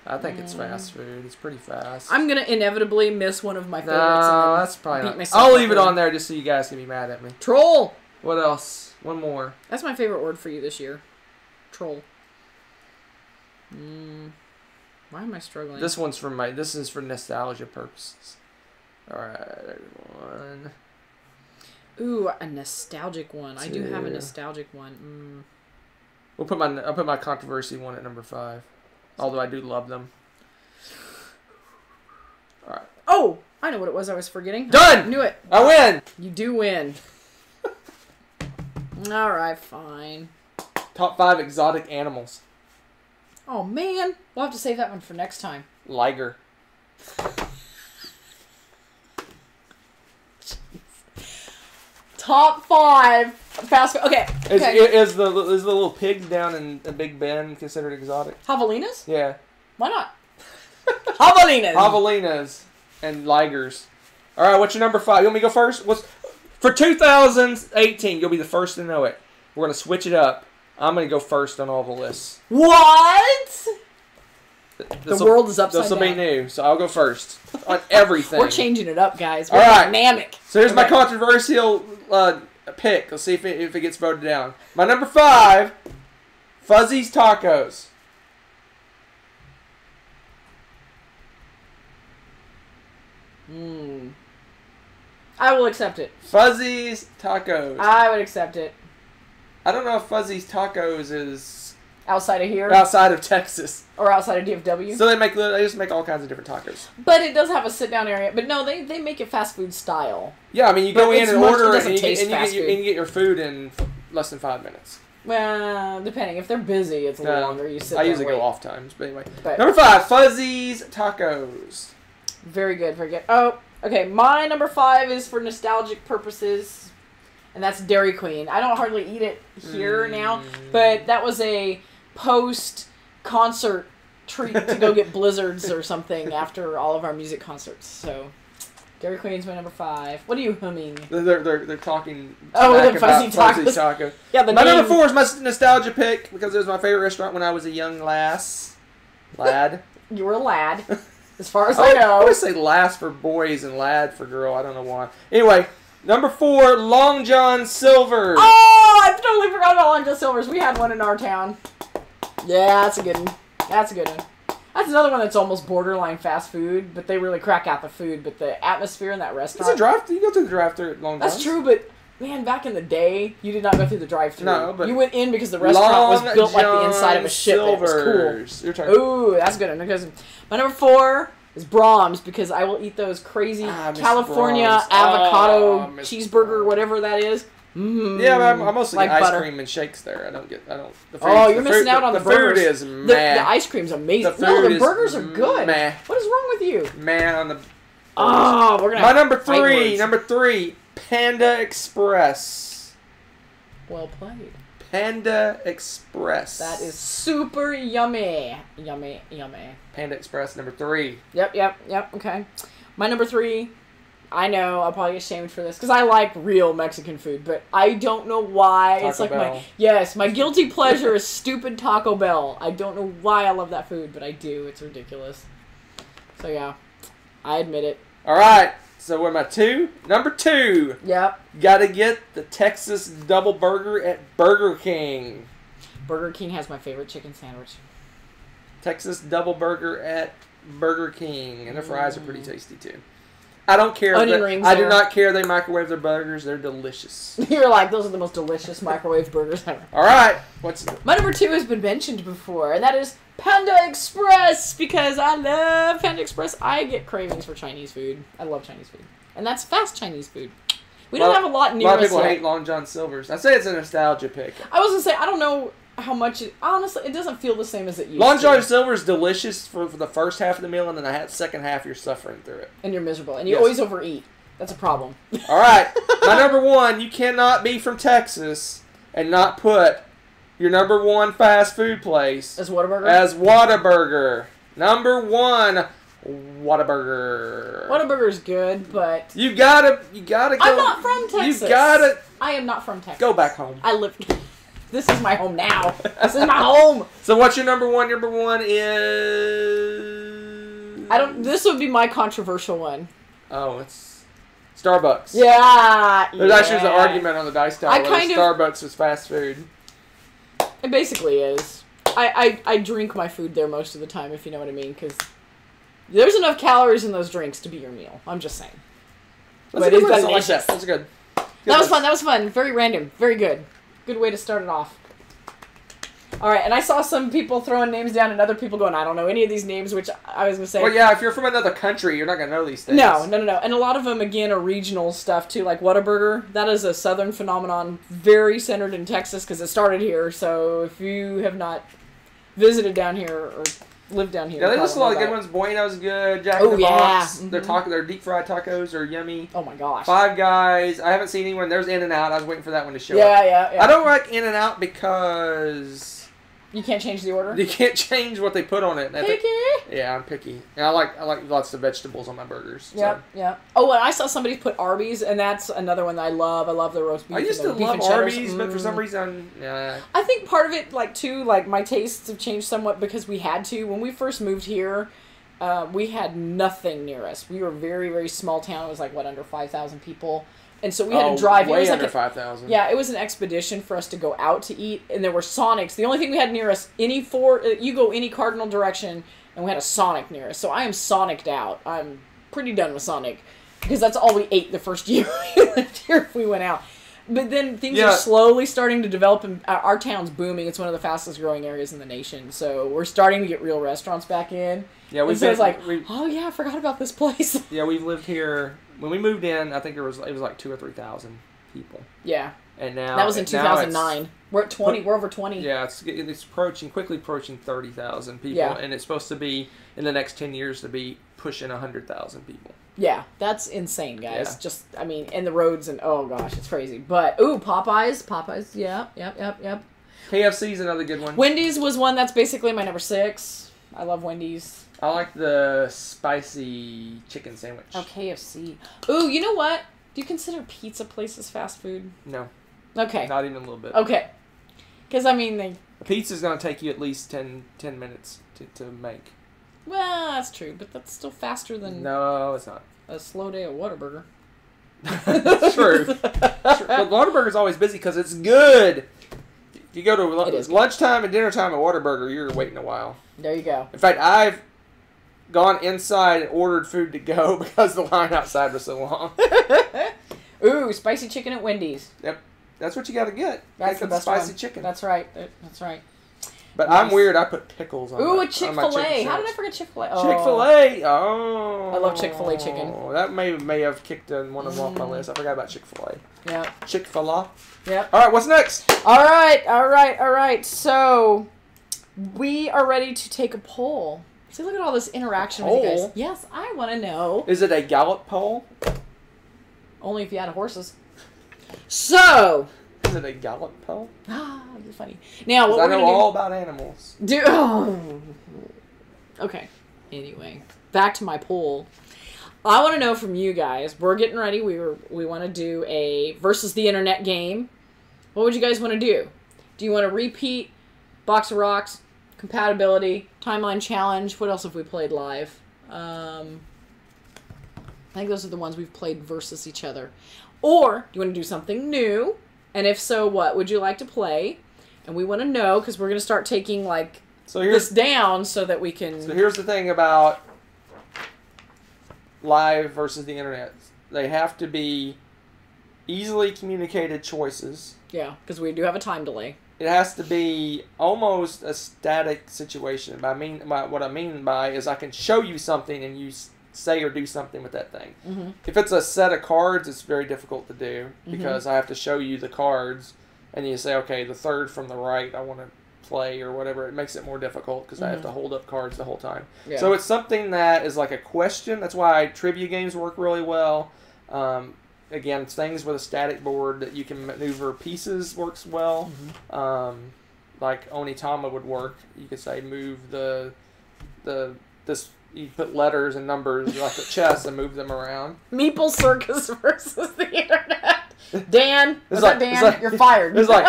I think it's fast food. It's pretty fast. I'm gonna inevitably miss one of my favorites. No, that's probably not. I'll leave it on there just so you guys can be mad at me. Troll. What else? One more. That's my favorite word for you this year. Troll. Why am I struggling? This is for nostalgia purposes. Alright, there's one. Ooh, a nostalgic one. 2. I do have a nostalgic one. I'll put my controversy one at number 5. Although I do love them. Alright. Oh! I know what it was I was forgetting. Done! I knew it. I win! You do win. Alright, fine. Top 5 exotic animals. Oh, man. We'll have to save that one for next time. Liger. Top 5 fast food. Okay. Is the little pigs down in Big Bend considered exotic? Javelinas? Yeah. Why not? Javelinas. Javelinas and ligers. All right, what's your number 5? You want me to go first? For 2018, you'll be the first to know it. We're gonna switch it up. I'm gonna go first on all the lists. What? The world is upside down. This will be new, so I'll go first on everything. We're changing it up, guys. We're all right. dynamic. So here's my controversial pick. Let's see if it gets voted down. My number 5, Fuzzy's Tacos. I will accept it. Fuzzy's Tacos. I would accept it. I don't know if Fuzzy's Tacos is outside of here, outside of Texas, or outside of DFW. So they just make all kinds of different tacos. But it does have a sit down area. But no, they make it fast food style. Yeah, I mean you go in and order and you get your food in less than 5 minutes. Well, depending. If they're busy, it's a little longer. You sit. I there usually and wait. go off times, but anyway. Number 5, Fuzzy's Tacos. Very good, very good. Oh, okay. My number 5 is for nostalgic purposes, and that's Dairy Queen. I don't hardly eat it here now, but that was a post-concert treat to go get blizzards or something after all of our music concerts. So, Dairy Queen's my number 5. What are you humming? They're talking. Oh, the fuzzy tacos. Yeah, my number 4 is my nostalgia pick because it was my favorite restaurant when I was a young lad. You were a lad, as far as I know. I always say lass for boys and lad for girl. I don't know why. Anyway, number 4, Long John Silver's. Oh, I totally forgot about Long John Silver's. We had one in our town. Yeah, that's a good one. That's a good one. That's another one that's almost borderline fast food, but they really crack out the food. But the atmosphere in that restaurant. It's a drive-thru. You go through the drive-thru at Long John's. That's true, but man, back in the day, you did not go through the drive-thru. No, but you went in because the restaurant was built like the inside of a ship. It was cool. Your turn. Ooh, that's good. Because my number 4 is Brahms because I will eat those crazy California avocado cheeseburger, whatever that is. Yeah, but I mostly get ice cream and shakes there. The food, you're missing out on the burgers. The food is meh. The ice cream's amazing. The burgers are good. Meh. What is wrong with you? Meh on the. Oh, we're gonna. My number 3. Number 3, Panda Express. Well played. Panda Express. That is super yummy. Yummy. Panda Express, number 3. Yep. Okay. My number 3. I know I'll probably get shamed for this because I like real Mexican food, but I don't know why. Taco it's like Bell. my guilty pleasure is stupid Taco Bell. I don't know why I love that food, but I do. It's ridiculous. So yeah, I admit it. All right. So what am I 2? Number 2. Yep. Gotta get the Texas Double Burger at Burger King. Burger King has my favorite chicken sandwich. Texas Double Burger at Burger King, and the fries are pretty tasty too. I don't care. Onion rings. I do not care. They microwave their burgers. They're delicious. You're like, those are the most delicious microwave burgers ever. All right. My number 2 has been mentioned before, and that is Panda Express because I love Panda Express. I get cravings for Chinese food. I love Chinese food, and that's fast Chinese food. We don't have a lot near us. A lot of people hate Long John Silver's. I say it's a nostalgia pick. I was gonna say I don't know how much honestly it doesn't feel the same as it used to. Long John Silver's delicious for the first half of the meal, and then the second half you're suffering through it. And you're miserable, and you always overeat. That's a problem. All right, my number 1. You cannot be from Texas and not put your number 1 fast food place as Whataburger. Number 1, Whataburger. Whataburger's good, but you gotta go. I'm not from Texas. I am not from Texas. Go back home. I live. This is my home now. This is my home. So what's your number 1? Number 1 is. This would be my controversial one. Oh, it's Starbucks. Yeah. There's actually an argument on the Dice Tower whether Starbucks is fast food. It basically is. I drink my food there most of the time, if you know what I mean, because there's enough calories in those drinks to be your meal. I'm just saying. That's good. That's good. That was fun. Very random. Very good. Good way to start it off. All right, and I saw some people throwing names down and other people going, I don't know any of these names, which I was going to say. Well, yeah, if you're from another country, you're not going to know these things. No. And a lot of them, again, are regional stuff, too, like Whataburger. That is a southern phenomenon, very centered in Texas because it started here. So if you have not visited down here or lived down here. Yeah, they list a lot of good ones. Bueno's good. Jack in the Box. Mm-hmm. Their deep fried tacos are yummy. Oh my gosh. Five Guys. I haven't seen anyone. There's In-N-Out. I was waiting for that one to show up. Yeah. I don't like In-N-Out because you can't change the order. You can't change what they put on it. Picky. Yeah, I'm picky. And I like lots of vegetables on my burgers. Yeah. Oh, and I saw somebody put Arby's, and that's another one that I love. I love the roast beef. I used to love Arby's, but for some reason, I think part of it, like my tastes have changed somewhat because we had to. When we first moved here, we had nothing near us. We were a very, very small town. It was like, under 5,000 people. And so we had to drive. Way it was under like 5,000. Yeah, it was an expedition for us to go out to eat, and there were Sonics. The only thing we had near us, you go any cardinal direction, and we had a Sonic near us. So I am Sonic'd out. I'm pretty done with Sonic, because that's all we ate the first year we lived here if we went out. But then things are slowly starting to develop, and our town's booming. It's one of the fastest growing areas in the nation. So we're starting to get real restaurants back in. Yeah, it's like, I forgot about this place. Yeah, we've lived here. When we moved in, I think it was like 2,000 or 3,000 people. Yeah. And now that was in 2009. We're at 20. We're over 20. Yeah, it's quickly approaching 30,000 people, Yeah. and it's supposed to be in the next 10 years to be pushing 100,000 people. Yeah, that's insane, guys. Yeah. Just, I mean, and the roads and oh gosh, it's crazy. But Popeyes, yep. KFC's another good one. Wendy's was one that's basically my number 6. I love Wendy's. I like the spicy chicken sandwich. Oh, KFC. Ooh, you know what? Do you consider pizza places fast food? No. Okay. Not even a little bit. Okay. Because, I mean, A pizza's going to take you at least 10 minutes to make. Well, that's true, but that's still faster than No, it's not. a slow day at Whataburger. That's true. But Whataburger's always busy because it's good. If you go to lunchtime and dinner time at Whataburger, you're waiting a while. There you go. In fact, I've gone inside and ordered food to go because the line outside was so long. Ooh, spicy chicken at Wendy's. Yep. That's what you got to get. That's the best spicy one. chicken. That's right. That's right. But Nice. I'm weird. I put pickles on Ooh, my a Chick-fil-A. How did I forget Chick-fil-A? Oh. Chick-fil-A. Oh. I love Chick-fil-A chicken. That may have kicked one of them off my list. I forgot about Chick-fil-A. Yeah. Chick-fil-A. Yep. All right, what's next? All right. So, we are ready to take a poll. See, look at all this interaction with you guys. Yes, I want to know. Is it a Gallup poll? Only if you had horses. So. Is it a Gallup poll? You're funny. Now, what we're I know going to do... all about animals. Okay. Anyway, back to my poll. I want to know from you guys. We're getting ready. We want to do a versus the internet game. What would you guys want to do? Do you want to repeat Box of Rocks, compatibility, timeline challenge? What else have we played live? I think those are the ones we've played versus each other. Or do you want to do something new? And if so, what would you like to play? And we want to know because we're going to start taking this down so that we can... So here's the thing about live versus the internet. They have to be easily communicated choices. Yeah, because we do have a time delay. It has to be almost a static situation. What I mean by is I can show you something and you say or do something with that thing. Mm-hmm. If it's a set of cards, it's very difficult to do because I have to show you the cards and you say, okay, the third from the right I want to play or whatever. It makes it more difficult because I have to hold up cards the whole time. Yeah. So it's something that is like a question. That's why trivia games work really well. Again, things with a static board that you can maneuver pieces works well. Like Onitama would work. You could say move this. You put letters and numbers like a chess and move them around. Meeple Circus versus the internet. Dan, Dan? You're fired. It's like,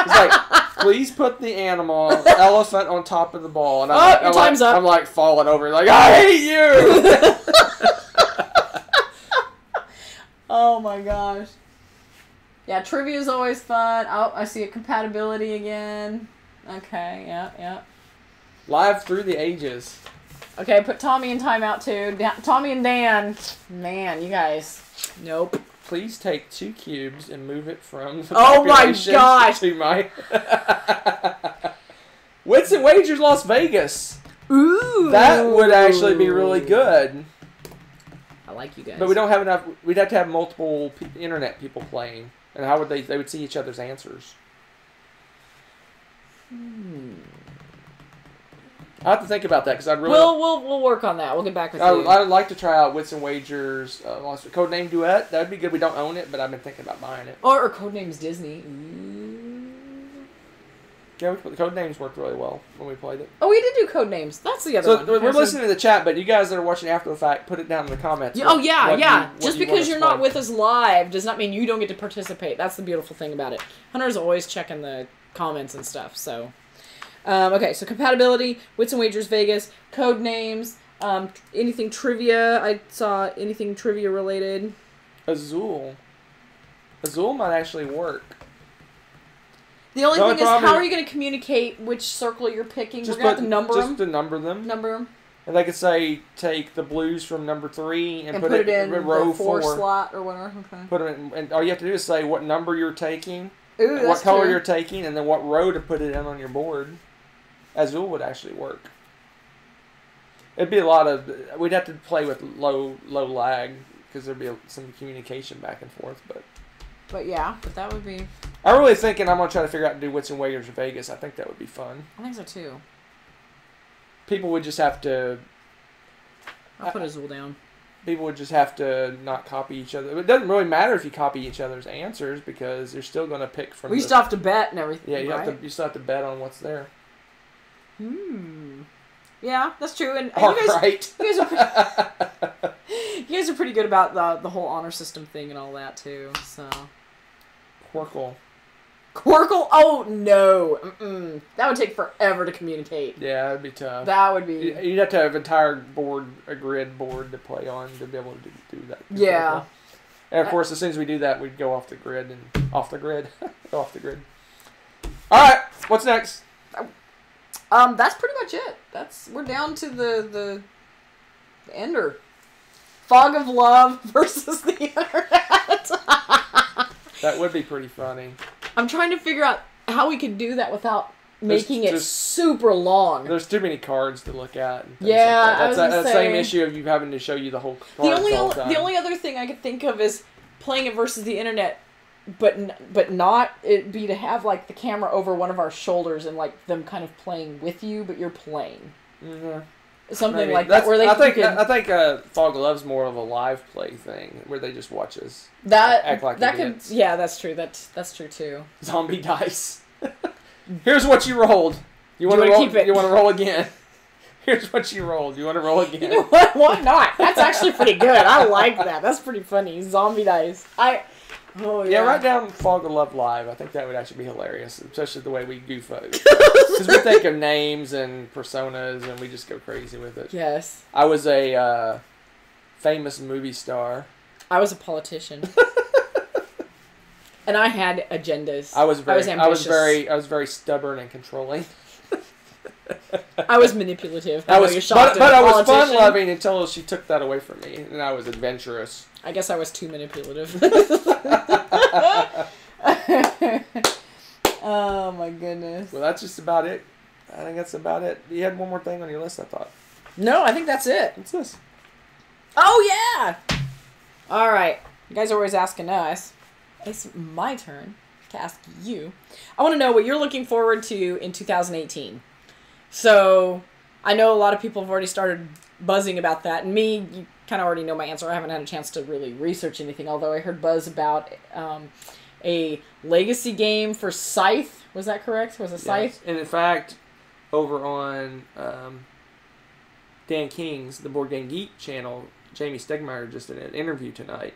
please put the elephant on top of the ball. And your time's up. I'm like falling over, like, I hate you! Oh my gosh. Yeah, trivia is always fun. Oh, I see a compatibility again. Okay, yeah. Live through the ages. Okay, put Tommy in timeout too. Tommy and Dan. Man, you guys. Nope. Please take 2 cubes and move it from the oh my gosh to my Wits and Wagers Las Vegas. Ooh. That would actually be really good. I like you guys. But we don't have enough. We'd have to have multiple internet people playing. And how would they would see each other's answers? I have to think about that because I'd really. We'll work on that. We'll get back with you. I'd like to try out Wits and Wagers, Codename Duet. That'd be good. We don't own it, but I've been thinking about buying it. Or Codenames Disney. Yeah, the Codenames worked really well when we played it. Oh, we did do Codenames. That's the other one. So we're listening to the chat, but you guys that are watching after the fact, put it down in the comments. Just because you're not with us live does not mean you don't get to participate. That's the beautiful thing about it. Hunter's always checking the comments and stuff, so... okay, so compatibility, Wits and Wagers Vegas, Codenames, anything trivia. I saw anything trivia related. Azul might actually work. The only thing is, how are you going to communicate which circle you're picking? We're going to have to number them. Just to number them. Number them. And they could say, take the blues from number 3 and put it in row the 4 slot or whatever. Okay. Put it in, and all you have to do is say what number you're taking, Ooh, what color you're taking, and then what row to put it in on your board. Azul would actually work. It'd be a lot of... We'd have to play with low lag because there'd be some communication back and forth, but... But yeah, that would be... I'm really thinking I'm going to try to figure out to do Wits and Wagers Vegas. I think that would be fun. I think so too. People would just have to... I'll put a Zool down. People would just have to not copy each other. It doesn't really matter if you copy each other's answers because you're still going to pick from. We still have to bet and everything. Yeah, you still have to bet on what's there. Yeah, that's true. And All you guys, right. you guys are pretty good about the whole honor system thing and all that too. So. Quirkle. Quirkle? Oh no! That would take forever to communicate. Yeah, that'd be tough. That would be. You'd have to have an entire board, a grid board to play on to be able to do that. Yeah. And of course, as soon as we do that, we'd go off the grid and go off the grid. All right, what's next? That's pretty much it. We're down to the ender. Fog of Love versus the internet. That would be pretty funny. I'm trying to figure out how we could do that without making it super long. There's too many cards to look at. And yeah, like that. That's the same issue of you having to show you the whole card. The only other thing I could think of is playing it versus the internet, but not it be to have like the camera over one of our shoulders and like them kind of playing with you, but you're playing. Mm-hmm. Something like that, where they. I think Fog of Love's more of a live play thing, where they just watch us. Act like idiots. Yeah, that's true. That's true too. Zombie dice. Here's what you rolled. You want to roll? Keep it? You want to roll again? Here's what you rolled. You want to roll again? You know what? Why not? That's actually pretty good. I like that. That's pretty funny. Zombie dice. Oh, yeah. Yeah, write down Fog of Love live. I think that would actually be hilarious, especially the way we goof up. Because we think of names and personas, and we just go crazy with it. Yes. I was a famous movie star. I was a politician. And I had agendas. I was ambitious. I was very stubborn and controlling. I was manipulative. But I was fun-loving until she took that away from me, and I was adventurous. I guess I was too manipulative. Oh my goodness. Well, that's just about it. I think that's about it. You had one more thing on your list, I thought. No, I think that's it. What's this? Oh yeah! Alright. You guys are always asking us. It's my turn to ask you. I want to know what you're looking forward to in 2018. So, I know a lot of people have already started buzzing about that. And me, you kind of already know my answer. I haven't had a chance to really research anything. Although I heard buzz about a legacy game for Scythe. Was that correct? Was it Scythe? Yes. And in fact, over on Dan King's The Board Game Geek channel, Jamie Stegmaier just did an interview tonight.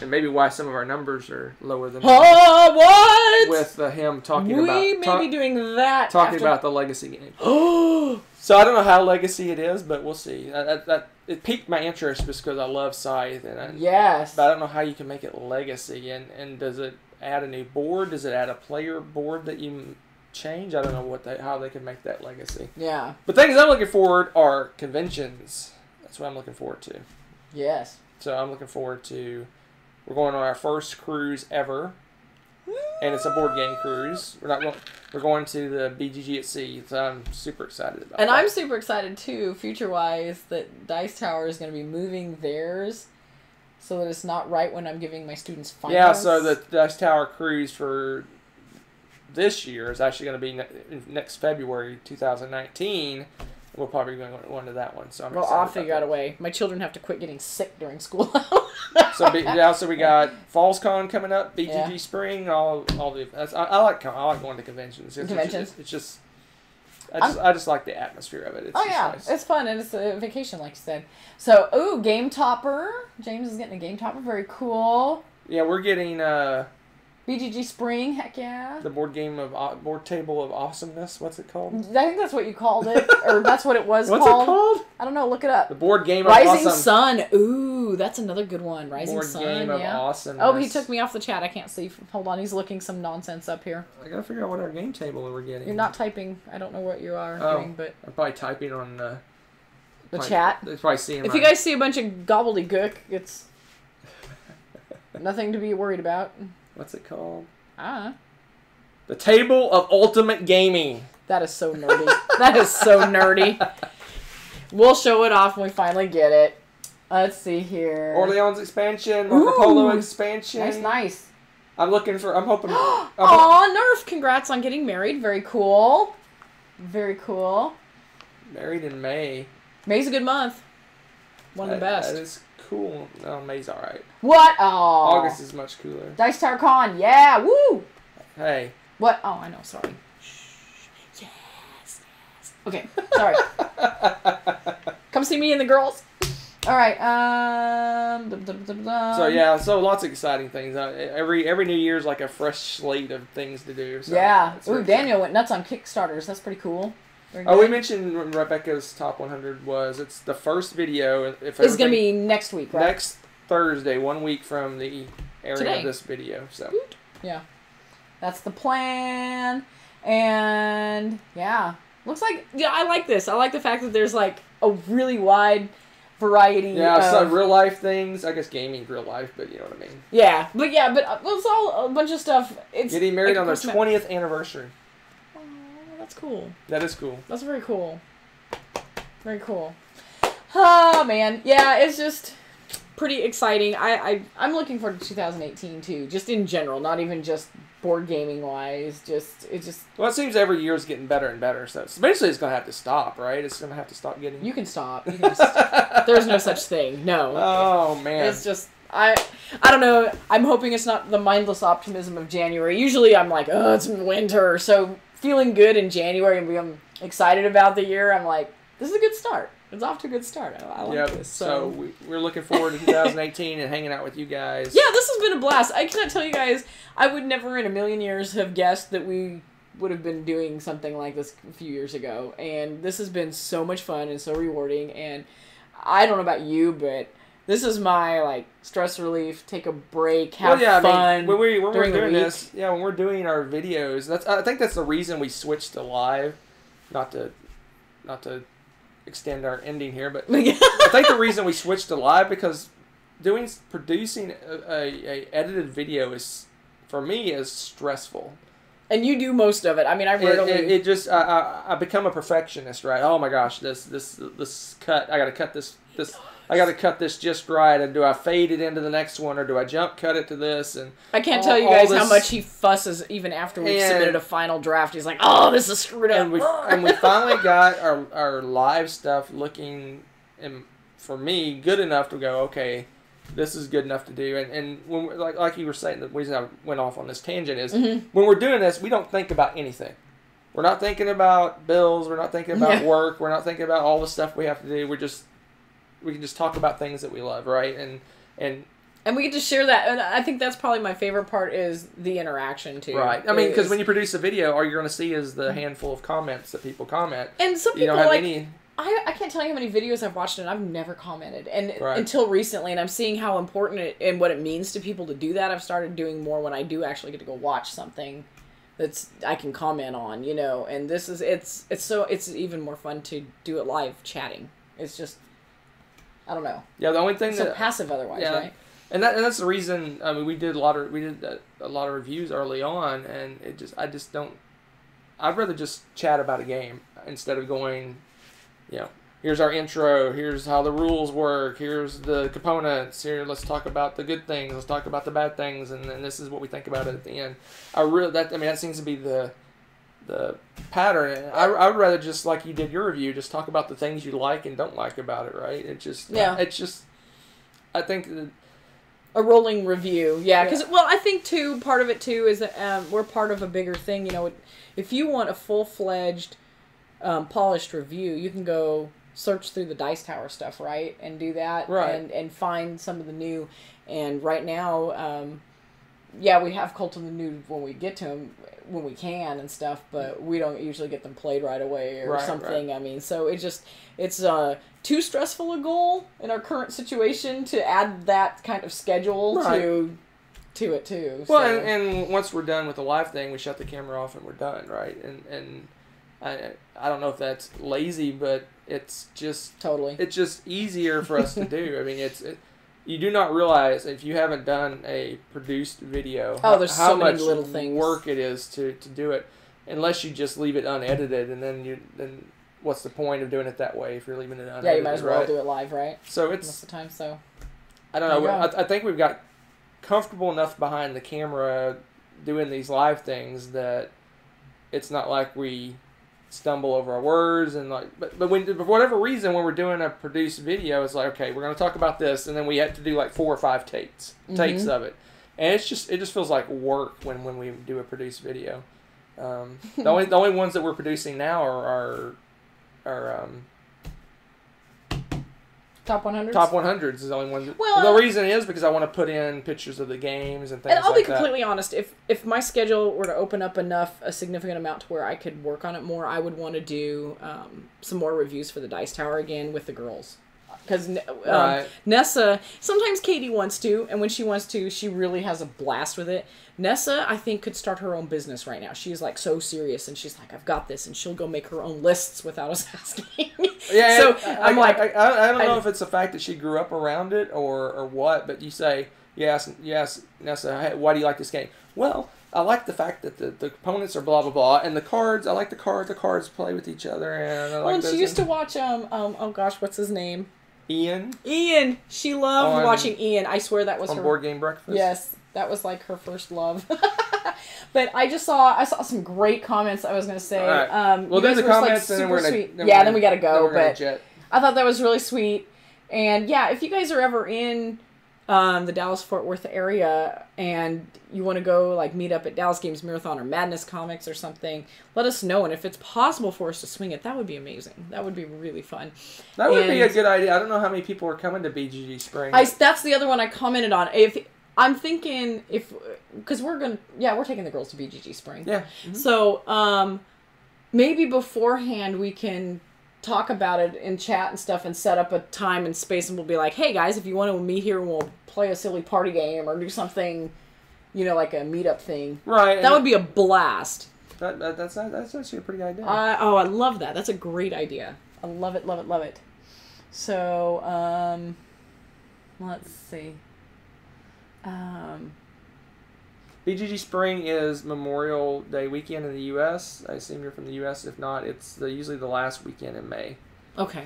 And maybe why some of our numbers are lower than what? With him talking we may be doing that. Talking about the legacy game. So I don't know how legacy it is, but we'll see. It piqued my interest just because I love Scythe. Yes. But I don't know how you can make it legacy. And does it add a new board? Does it add a player board that you change? I don't know how they can make that legacy. Yeah. But things I'm looking forward are conventions. That's what I'm looking forward to. Yes. So I'm looking forward to... We're going on our first cruise ever, and it's a board game cruise. We're going to the BGG at Sea, so I'm super excited about that. And I'm super excited too, future-wise, that Dice Tower is going to be moving theirs, so that it's not right when I'm giving my students finals. Yeah, so the Dice Tower cruise for this year is actually going to be next February 2019. We'll probably go to that one. So I'll figure out a way. My children have to quit getting sick during school. So we got FallsCon coming up, BGG Spring, all the. I like going to conventions. It's just I just like the atmosphere of it. It's nice. It's fun and it's a vacation, like you said. So Game Topper. James is getting a Game Topper. Very cool. Yeah, we're getting BGG Spring, heck yeah. The board table of awesomeness. What's it called? I think that's what you called it, or that's what it was What's called. What's it called? I don't know. Look it up. The board game of Rising Sun. Ooh, that's another good one. Rising Sun. Board game of awesomeness. Oh, he took me off the chat. I can't see. Hold on, he's looking some nonsense up here. I gotta figure out what our game table we're getting. You're not typing. I don't know what you are doing, but I'm probably typing on the chat. It's probably seeing. If you guys see a bunch of gobbledygook, it's nothing to be worried about. What's it called? The Table of Ultimate Gaming. That is so nerdy. That is so nerdy. We'll show it off when we finally get it. Let's see here. Orleans expansion, Marco Polo expansion. Nice. I'm hoping. Aw, Nerf! Congrats on getting married. Very cool. Very cool. Married in May. May's a good month. One of the best. That is cool. No, May's alright. What? Oh. August is much cooler. Dice Tower Con. Yeah. Woo. Hey. What? Oh, I know. Sorry. Shh. Yes. Okay. Sorry. Come see me and the girls. All right. So lots of exciting things. Every New Year's like a fresh slate of things to do. So yeah. Ooh, Daniel went nuts on Kickstarters. That's pretty cool. Oh, we mentioned Rebecca's top 100 was. It's the first video. It's going to be next week, right? Next Thursday, 1 week from the airing of this video. So yeah, that's the plan. And yeah, looks like I like this. I like the fact that there's like a really wide variety. Yeah, some real life things. I guess gaming's real life, but you know what I mean. Yeah, but it's all a bunch of stuff. It's getting married on their 20th anniversary. That's cool. That is cool. That's very cool. Very cool. Oh, man. Yeah, it's just pretty exciting. I'm looking forward to 2018, too. Just in general. Not even just board gaming-wise. Well, it seems every year is getting better and better. So eventually it's going to have to stop, right? It's going to have to stop getting... You can stop. There's no such thing. No. Oh, man. It's just... I don't know. I'm hoping it's not the mindless optimism of January. Usually I'm like, oh, it's winter, so... Feeling good in January and being excited about the year, I'm like, this is a good start. It's off to a good start. I like this. So we're looking forward to 2018 and hanging out with you guys. Yeah, this has been a blast. I cannot tell you guys, I would never in a million years have guessed that we would have been doing something like this a few years ago. And this has been so much fun and so rewarding. And I don't know about you, but... This is my, stress relief, take a break, have fun. I mean, when we're doing this, when we're doing our videos, I think that's the reason we switched to live. Not to extend our ending here, but I think the reason we switched to live because producing a edited video for me is stressful. And you do most of it. I mean, I rarely... I become a perfectionist, right? Oh my gosh, this cut, I gotta cut this... I got to cut this just right, and do I fade it into the next one, or do I jump cut it to this? And I can't tell you guys how much he fusses even after we've submitted a final draft. He's like, "Oh, this is screwed up." And we finally got our live stuff looking, for me, good enough to go, okay, this is good enough to do. And when like you were saying, the reason I went off on this tangent is when we're doing this, we don't think about anything. We're not thinking about bills. We're not thinking about work. We're not thinking about all the stuff we have to do. We can just talk about things that we love, right? And we get to share that. And I think that's probably my favorite part is the interaction, too. Right. I mean, because when you produce a video, all you're going to see is the handful of comments that people comment. And some people, you don't have any... I can't tell you how many videos I've watched and I've never commented. And until recently, and I'm seeing how important it and what it means to people to do that. I've started doing more when I do actually get to go watch something that's I can comment on, And this is it's even more fun to do it live chatting. It's just... I don't know. Yeah, the only thing so passive otherwise, right? And that's the reason. I mean, we did a lot of reviews early on, and I just don't. I'd rather just chat about a game instead of going, here's our intro, here's how the rules work, here's the components, here let's talk about the good things, let's talk about the bad things, and then this is what we think about it at the end. That seems to be the pattern. I would rather just like you did your review, just talk about the things you like and don't like about it, right? I think a rolling review, because I think too part of it too is that we're part of a bigger thing. If you want a full-fledged, polished review, you can go search through the Dice Tower stuff, right, and do that, right, and find some of the new. And right now, we have Cult of the Nude when we get to them. When we can and stuff, but we don't usually get them played right away or something. Right. I mean, so it's too stressful a goal in our current situation to add that kind of schedule to it too. Well, so. and once we're done with the live thing, we shut the camera off and we're done, right? And I don't know if that's lazy, but it's just it's just easier for us to do. I mean, you do not realize if you haven't done a produced video there's how so many much little things. Work it is to do it, unless you just leave it unedited, and then what's the point of doing it that way if you're leaving it unedited? Yeah, you might as well do it live, right? So it's most of the time. So I don't know. I think we've got comfortable enough behind the camera doing these live things that it's not like we stumble over our words and like. But when for whatever reason when we're doing a produced video, it's like okay, we're gonna talk about this, and then we have to do like 4 or 5 takes of it, and it just feels like work when we do a produced video. The only ones that we're producing now are Top 100s? Top 100s is the only one. Well, the reason is because I want to put in pictures of the games and things like that. And I'll be completely honest. If my schedule were to open up a significant amount to where I could work on it more, I would want to do some more reviews for the Dice Tower again with the girls. Because Nessa, sometimes Katie wants to, and when she wants to, she really has a blast with it. Nessa, I think, could start her own business right now. She's like so serious, and she's like, I've got this, and she'll go make her own lists without us asking. Yeah, so I don't know if it's the fact that she grew up around it or what, but you ask Nessa, hey, why do you like this game? Well, I like the fact that the opponents are blah blah blah, and the cards. I like the cards play with each other, and I like and she used to watch oh gosh, what's his name? Ian. She loved watching Ian. I swear that was on her Board Game Breakfast. Yes, that was like her first love. But I saw some great comments. I was gonna say. Right. Well, there's the comments, and then we're gonna. Then we gotta go. But I thought that was really sweet. And yeah, if you guys are ever in the Dallas-Fort Worth area and you want to go like meet up at Dallas Games Marathon or Madness Comics or something, let us know. And if it's possible for us to swing it, that would be amazing. That would be really fun. That would be a good idea. I don't know how many people are coming to BGG Spring. That's the other one I commented on. If I'm thinking because we're taking the girls to BGG Spring. Yeah. Mm-hmm. So maybe beforehand we can talk about it in chat and stuff and set up a time and space, and we'll be like, hey guys, if you want to meet here, we'll play a silly party game or do something, like a meetup thing. Right. That would be a blast. That's actually a pretty good idea. I love that. That's a great idea. I love it, love it, love it. So, let's see. BGG Spring is Memorial Day weekend in the U.S. I assume you're from the U.S. If not, it's usually the last weekend in May. Okay.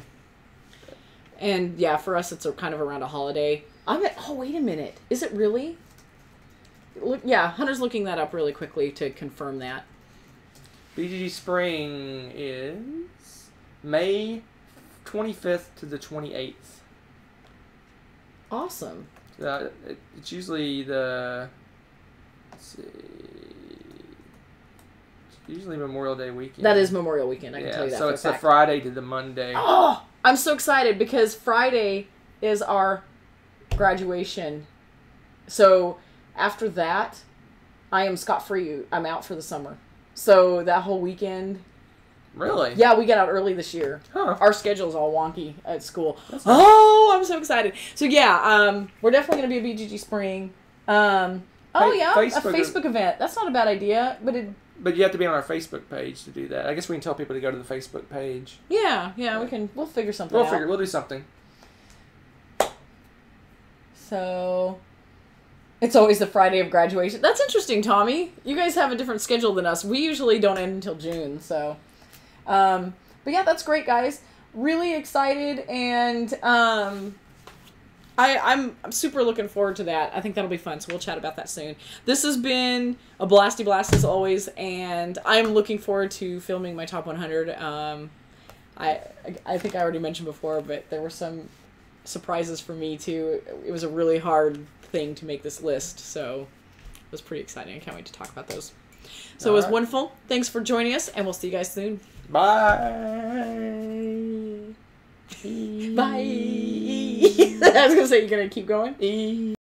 And yeah, for us, it's kind of around a holiday. Oh, wait a minute. Is it really? Hunter's looking that up really quickly to confirm that. BGG Spring is May 25th to the 28th. Awesome. It's usually the... Let's see. It's usually Memorial Day weekend. That is Memorial Weekend, I can tell you that. So it's the Friday to the Monday. Oh! I'm so excited because Friday is our graduation. So after that, I am scot-free. I'm out for the summer. So that whole weekend... Really? Yeah, we get out early this year. Huh. Our schedule's all wonky at school. That's nice. Oh, I'm so excited. So yeah, we're definitely going to be at BGG Spring. A Facebook event. That's not a bad idea, But you have to be on our Facebook page to do that. I guess we can tell people to go to the Facebook page. Yeah, we'll figure something out. We'll do something. So, it's always the Friday of graduation. That's interesting, Tommy. You guys have a different schedule than us. We usually don't end until June, so. But yeah, that's great, guys. Really excited, and I'm super looking forward to that. I think that'll be fun, so we'll chat about that soon. This has been a blasty blast as always, and I'm looking forward to filming my top 100. I think I already mentioned before, but there were some surprises for me too. It was a really hard thing to make this list, so it was pretty exciting. I can't wait to talk about those. So it was wonderful. Thanks for joining us, and we'll see you guys soon. Bye. Bye. I was going to say, you're going to keep going?